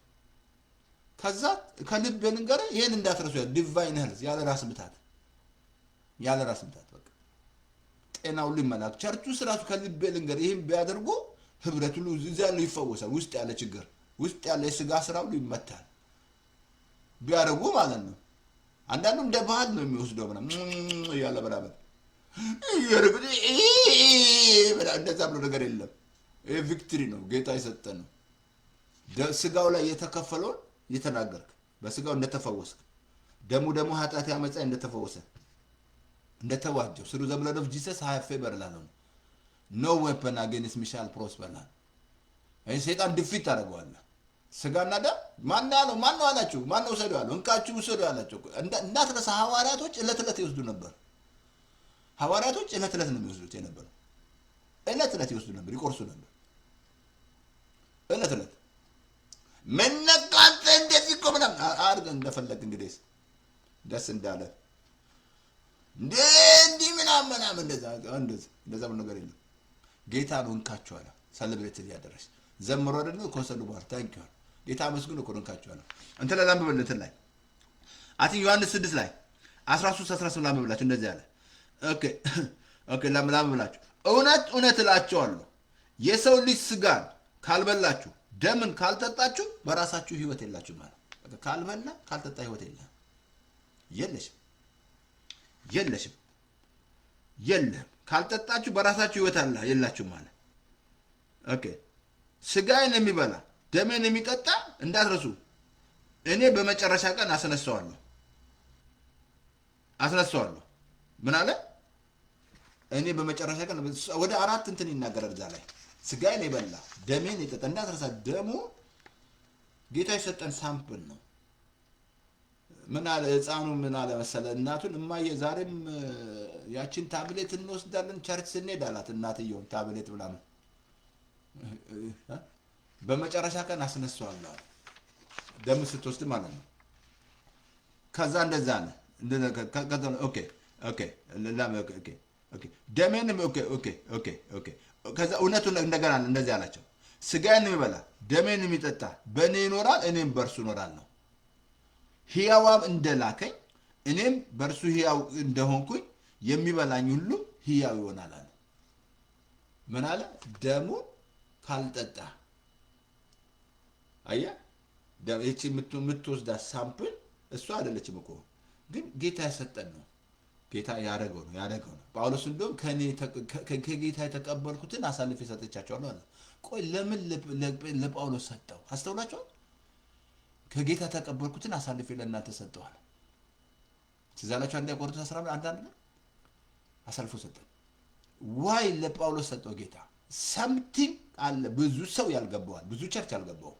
ከዛ ከልብ ንገረ ይሄን እንዳትረሱ ያ ዲቫይን ሄልዝ ያለ ራስ ምታት በቃ ጤናው ሊመላክ ቸርቹ ስራሱ ከልብ ንገረ ይሄን ቢያደርጉ ህብረቱ ሁሉ እዚያው ይፈወሳል። ውስጥ ያለ ችግር ውስጥ ያለ የስጋ ስራው ይመታል ቢያደርጉ ማለት ነው። አንዳንዱ እንደ ባህል ነው የሚወስደው ምናምን ያለ በራበት ይርግዲ እንደዛ ብሎ ነገር የለም። ይሄ ቪክትሪ ነው ጌታ የሰጠን ነው። ስጋው ላይ የተከፈለውን እየተናገርክ በስጋው እንደተፈወስክ ደሙ ኃጢአት ያመጻ እንደተፈወሰ እንደተዋጀው ስሩ ዘ ብለድ ኦፍ ጂሰስ ሃቭ ፌቨር ላለው ኖ ዌፐን አጌንስት ሚ ሻል ፕሮስፐር ላለው አይ ሰይጣን ዲፊት አደረገዋል። ስጋና ደም ማን ነው አላችሁ? ማን ነው ወሰዱ ያለው? እንካችሁ ወሰዱ ያላችሁ እንዳትረሳ። ሐዋርያቶች እለት ይወስዱ ነበር። ሐዋርያቶች እለት ነው የሚወስዱት የነበረው። እለት ይወስዱ ነበር፣ ይቆርሱ ነበር። እለት መነቃንተ እንደዚህ ቆምና አርገ እንደፈለግ እንግዲህ ደስ እንዳለ እንዲህ ምናምን እንደዛ ምን ነገር የለም። ጌታ ነው እንካችሁ አለ። ሰለብሬት ያደረሽ ዘምሮ አይደል ነው ኮሰዱ ባር ታንኪዩ ጌታ መስግኑ እኮ እንካችሁ እንተ ለላምበለት ላይ አቲ ዮሐንስ 6 ላይ 13 ላምበላችሁ እንደዚህ አለ። ኦኬ ላምበላችሁ እውነት እላችኋለሁ የሰው ልጅ ስጋን ካልበላችሁ ደምን ካልጠጣችሁ በራሳችሁ ህይወት የላችሁ ማለት በቃ ካልበላ ካልጠጣ ህይወት የለሽም ካልጠጣችሁ በራሳችሁ ህይወት የላችሁ ማለት ስጋዬን የሚበላ ደሜን የሚጠጣ እንዳትረሱ እኔ በመጨረሻ ቀን አስነሳዋለሁ። ምን አለ? እኔ በመጨረሻ ቀን ወደ 4 እንትን ይናገራል እዛ ላይ ስጋዬን የበላ ደሜን የጠጣ እንዳትረሳ። ደሙ ጌታ የሰጠን ሳምፕል ነው። ምን አለ ህፃኑ? ምን አለ መሰለ እናቱን እማዬ ዛሬም ያችን ታብሌት እንወስዳለን ቸርች ስንሄድ አላት። እናትየው ታብሌት ብላ ነው በመጨረሻ ቀን አስነሳዋለሁ ደም ስትወስድ ማለት ነው። ከዛ እንደዛ ነው ደሜንም ከዛ እውነቱን እንደገና እንደዚህ አላቸው። ስጋዬን የሚበላ ደሜን የሚጠጣ በእኔ ይኖራል እኔም በእርሱ እኖራለሁ። ሕያዋም እንደላከኝ እኔም በእርሱ ሕያው እንደሆንኩኝ የሚበላኝ ሁሉ ሕያው ይሆናል አለ። ምን አለ? ደሙን ካልጠጣ አየህ፣ እቺ የምትወስዳት ሳምፕል እሷ አይደለችም እኮ ግን ጌታ የሰጠን ነው። ጌታ ያደረገው ነው። ጳውሎስ እንደውም ከጌታ የተቀበልኩትን አሳልፌ ሰጥቻቸዋለሁ አለ። ቆይ ለምን ለጳውሎስ ሰጠው? አስተውላችኋል? ከጌታ ተቀበልኩትን አሳልፌ ለእናንተ ሰጠዋል። ትዛላችሁ አንድ ቆሮንቶስ 11 አንዳንድ አሳልፎ ሰጠ። ዋይ ለጳውሎስ ሰጠው ጌታ? ሰምቲንግ አለ ብዙ ሰው ያልገባዋል፣ ብዙ ቸርች ያልገባው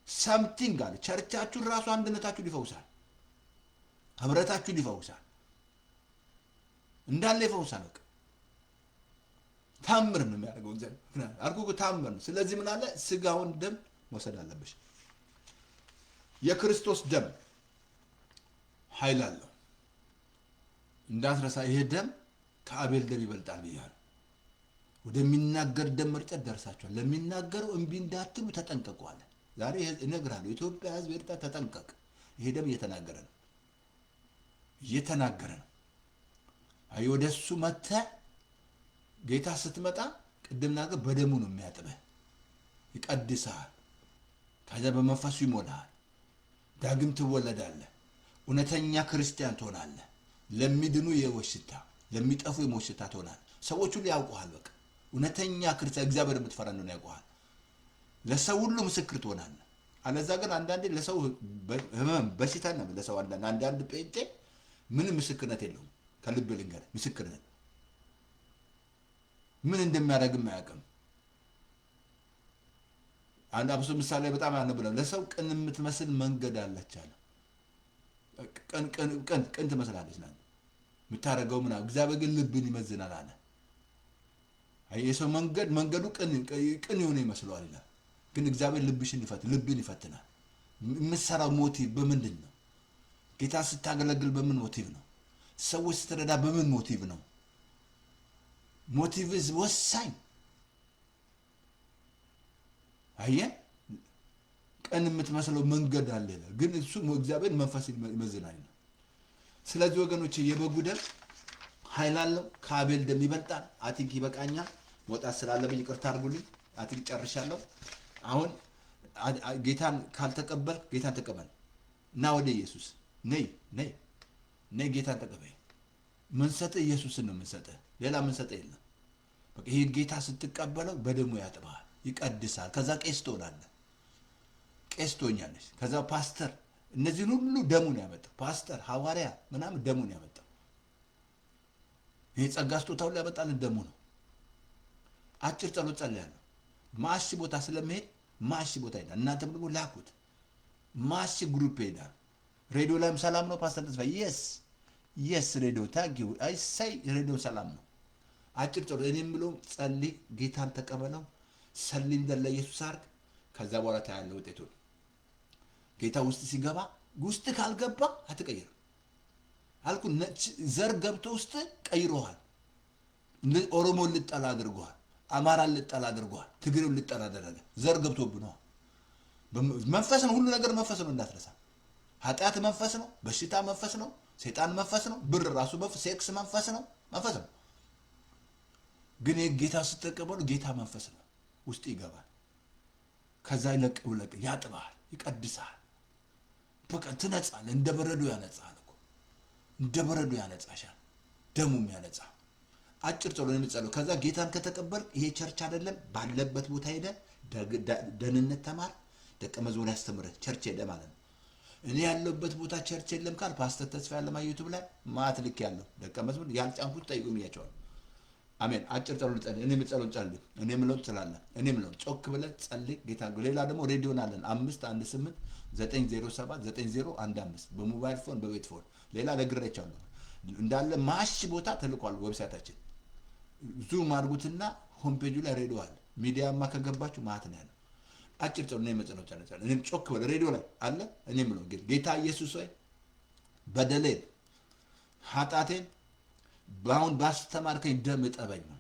ሰምቲንግ አለ። ቸርቻችሁን ራሱ አንድነታችሁን ይፈውሳል፣ ህብረታችሁን ይፈውሳል፣ እንዳለ ይፈውሳል። በቃ ታምር ነው የሚያደርገው እግዚአብሔር አልኩ፣ ታምር ነው። ስለዚህ ምን አለ? ስጋውን ደም መውሰድ አለብሽ። የክርስቶስ ደም ኃይል አለው። እንዳትረሳ። ይሄ ደም ከአቤል ደም ይበልጣል ብያለሁ። ወደሚናገር ደም መርጨት ደርሳችኋል። ለሚናገረው እምቢ እንዳትሉ ተጠንቀቁ። ዛሬ እነግራለሁ፣ ኢትዮጵያ ሕዝብ ኤርትራ ተጠንቀቅ። ይሄ ደም እየተናገረ ነው። አይ ወደሱ መጥተህ ጌታ ስትመጣ ቅድም ነገር በደሙ ነው የሚያጥበህ፣ ይቀድስሃል፣ ከዚያ በመንፈሱ ይሞላሃል። ዳግም ትወለዳለህ፣ እውነተኛ ክርስቲያን ትሆናለህ። ለሚድኑ የሕይወት ሽታ፣ ለሚጠፉ የሞት ሽታ ትሆናለህ። ሰዎች ሁሉ ያውቁሃል። በቃ እውነተኛ ክርስቲያን እግዚአብሔር የምትፈራ እንደሆነ ያውቁሃል። ለሰው ሁሉ ምስክር ትሆናለህ። አለዛ ግን አንዳንዴ ለሰው ህመም በሽታ ነው። ለሰው አንዳንድ ጴንጤ ምንም ምስክርነት የለውም። ከልብ ልንገርህ፣ ምስክርነት ምን እንደሚያደርግም አያውቅም። አንድ አብሶ ምሳሌ በጣም ያነብለው ለሰው ቅን የምትመስል መንገድ አለች አለ። ቅን ትመስላለች ናት የምታደርገው ምናምን፣ እግዚአብሔር ግን ልብን ይመዝናል አለ። የሰው መንገዱ ቅን የሆነ ይመስለዋል ይላል፣ ግን እግዚአብሔር ልብን ይፈትናል። የምትሰራው ሞቲቭ በምንድን ነው? ጌታ ስታገለግል በምን ሞቲቭ ነው? ሰዎች ስትረዳ በምን ሞቲቭ ነው? ሞቲቭ ወሳኝ። አየህ፣ ቀን የምትመስለው መንገድ አለ፣ ግን እሱ እግዚአብሔር መንፈስ ይመዝናል። ስለዚህ ወገኖች የበጉ ደም ኃይል አለው፣ ከአቤል ደም ይበልጣል። አቲንክ ይበቃኛል፣ መውጣት ስላለብኝ ይቅርታ አድርጉልኝ። አቲንክ ጨርሻለሁ። አሁን ጌታን ካልተቀበልክ ጌታን ተቀበል እና ወደ ኢየሱስ ነይ ጌታን ተቀበል። ምንሰጥህ ኢየሱስን ነው ምንሰጥህ፣ ሌላ ምንሰጥህ የለም። በቃ ይሄ ጌታ ስትቀበለው በደሙ ያጥብሃል፣ ይቀድሳል። ከዛ ቄስ ትሆናለህ፣ ቄስ ትሆኛለሽ። ከዛ ፓስተር። እነዚህን ሁሉ ደሙን ያመጣው ፓስተር፣ ሐዋርያ ምናምን ደሙን ያመጣው። ይሄ ጸጋ ስጦታ ሁሉ ያመጣልን ደሙ ነው። አጭር ጸሎት ጸልያለሁ። ማሽ ቦታ ስለመሄድ ማሽ ቦታ ይሄዳል። እናንተም ደግሞ ላኩት። ማሽ ግሩፕ ይሄዳል። ሬዲዮ ላይም ሰላም ነው ፓስተር ተስፋ። የስ ሬዲዮ ታንኪዩ አይሳይ ሬዲዮ ሰላም ነው። አጭር ጸሎት እኔም ብሎ ጸልይ፣ ጌታን ተቀበለው፣ ሰሊንደር ለኢየሱስ አርግ። ከዛ በኋላ ታያለህ ውጤቱን። ጌታ ውስጥ ሲገባ፣ ውስጥ ካልገባ አትቀይርም አልኩ። ዘር ገብቶ ውስጥ ቀይሮሃል። ኦሮሞን ልጠላ አድርጎሃል፣ አማራን ልጠላ አድርጎሃል፣ ትግሬውን ልጠላ አደረገ። ዘር ገብቶብህ። መንፈስ ነው፣ ሁሉ ነገር መንፈስ ነው እንዳትረሳ። ኃጢአት መንፈስ ነው፣ በሽታ መንፈስ ነው፣ ሰይጣን መንፈስ ነው፣ ብር ራሱ ሴክስ መንፈስ ነው። ግን ጌታ ስትቀበሉ ጌታ መንፈስ ነው፣ ውስጥ ይገባል። ከዛ ይለቅ ያጥባል፣ ይቀድሳል። በቃ ትነጻለህ። እንደ በረዶ ያነጻል እኮ፣ እንደ በረዶ ያነጻሻል። ደሙም ያነጻ። አጭር ጸሎት የምትጸልየው ከዛ ጌታን ከተቀበልክ ይሄ ቸርች አይደለም፣ ባለበት ቦታ ሄደ ደህንነት ተማር፣ ደቀ መዝሙር ያስተምርህ ቸርች ሄደ ማለት ነው። እኔ ያለበት ቦታ ቸርች የለም ካል ፓስተር ተስፋ ያለማየሁ ዩቲዩብ ላይ ማት ልክ ያለው ደቀ መዝሙር ያልጫንኩት ጠይቁም እያቸዋለሁ። አሜን። አጭር ጸሎት ጸልይ። እኔ የምጸሎት ጸልይ። እኔ የምለው ትላለህ። እኔ የምለው ጮክ ብለህ ጸልይ። ጌታ ሌላ ደግሞ ሬዲዮን አለን 518-907-9015 በሞባይል ፎን በቤት ፎን ሌላ ነግሬያቸዋለሁ። እንዳለ ማሽ ቦታ ተልቋል። ዌብሳይታችን ዙም አድርጉትና ሆም ፔጁ ላይ ሬዲዮ አለ። ሚዲያማ ከገባችሁ ማለት ነው ያለው። አጭር ጸሎት ነው የምጸሎት ጸሎት። እኔ ጮክ ብለህ ሬዲዮ ላይ አለ። እኔ የምለው ጌታ ኢየሱስ ሆይ በደሌን ኃጢአቴን በአሁን ባስተማርከኝ ደም እጠበኝ ነው።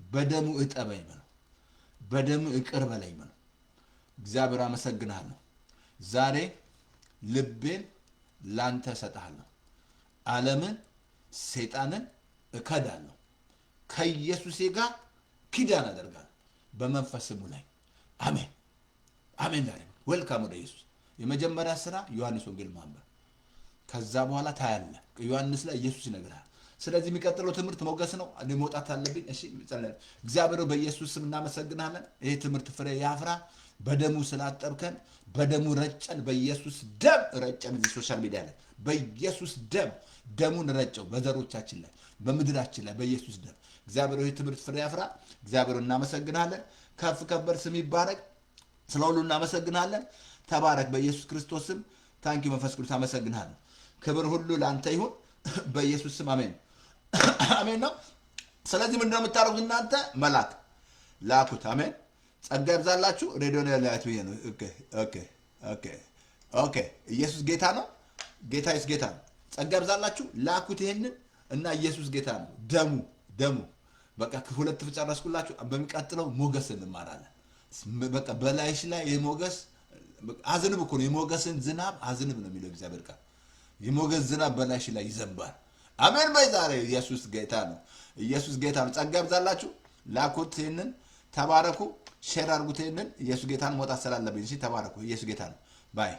በደሙ እጠበኝ ነው። በደሙ እቅር በለኝ ነው። እግዚአብሔር አመሰግናለሁ። ዛሬ ልቤን ላንተ እሰጥሃለሁ። ዓለምን ሰይጣንን እከዳለሁ። ከኢየሱስ ጋር ኪዳን አደርጋለሁ በመንፈስሙ ላይ። አሜን አሜን። ዛሬ ዌልካም ወደ ኢየሱስ። የመጀመሪያ ስራ ዮሐንስ ወንጌል ማንበብ። ከዛ በኋላ ታያለህ ዮሐንስ ላይ ኢየሱስ ይነግራል። ስለዚህ የሚቀጥለው ትምህርት ሞገስ ነው። እኔ መውጣት አለብኝ። እሺ እግዚአብሔር በኢየሱስ ስም እናመሰግናለን። ይሄ ትምህርት ፍሬ ያፍራ። በደሙ ስላጠብከን፣ በደሙ ረጨን፣ በኢየሱስ ደም ረጨን። እዚህ ሶሻል ሚዲያ ላይ በኢየሱስ ደሙን ረጨው፣ በዘሮቻችን ላይ በምድራችን ላይ በኢየሱስ ደም። እግዚአብሔር ይሄ ትምህርት ፍሬ ያፍራ። እግዚአብሔር እናመሰግናለን። ከፍ ከበር ስም ይባረክ። ስለ ሁሉ እናመሰግናለን። ተባረክ በኢየሱስ ክርስቶስ ስም። ታንኪ መንፈስ ቅዱስ አመሰግናለሁ። ክብር ሁሉ ለአንተ ይሁን በኢየሱስ ስም አሜን አሜን ነው። ስለዚህ ምንድን ነው የምታደርጉት እናንተ? መላክ ላኩት። አሜን። ጸጋ ይብዛላችሁ። ሬዲዮ ላይ ያላችሁ ይሄ ነው። ኦኬ ኢየሱስ ጌታ ነው። ጌታ ነው። ጸጋ ይብዛላችሁ። ላኩት። ይሄንን እና ኢየሱስ ጌታ ነው። ደሙ በቃ ሁለት ጨረስኩላችሁ። በሚቀጥለው ሞገስ እንማራለን። በቃ በላይሽ ላይ የሞገስ አዝንብ እኮ ነው። የሞገስን ዝናብ አዝንብ ነው የሚለው እግዚአብሔር ቃል። የሞገስ ዝናብ በላይሽ ላይ ይዘንባል። አሜን በይ ዛሬ። ኢየሱስ ጌታ ነው። ኢየሱስ ጌታ ነው። ጸጋ ይብዛላችሁ። ላኩት። ይሄንን ተባረኩ። ሼር አድርጉት። ይሄንን ኢየሱስ ጌታን መውጣት ስላለብኝ። እሺ ተባረኩ። ኢየሱስ ጌታ ነው። ባይ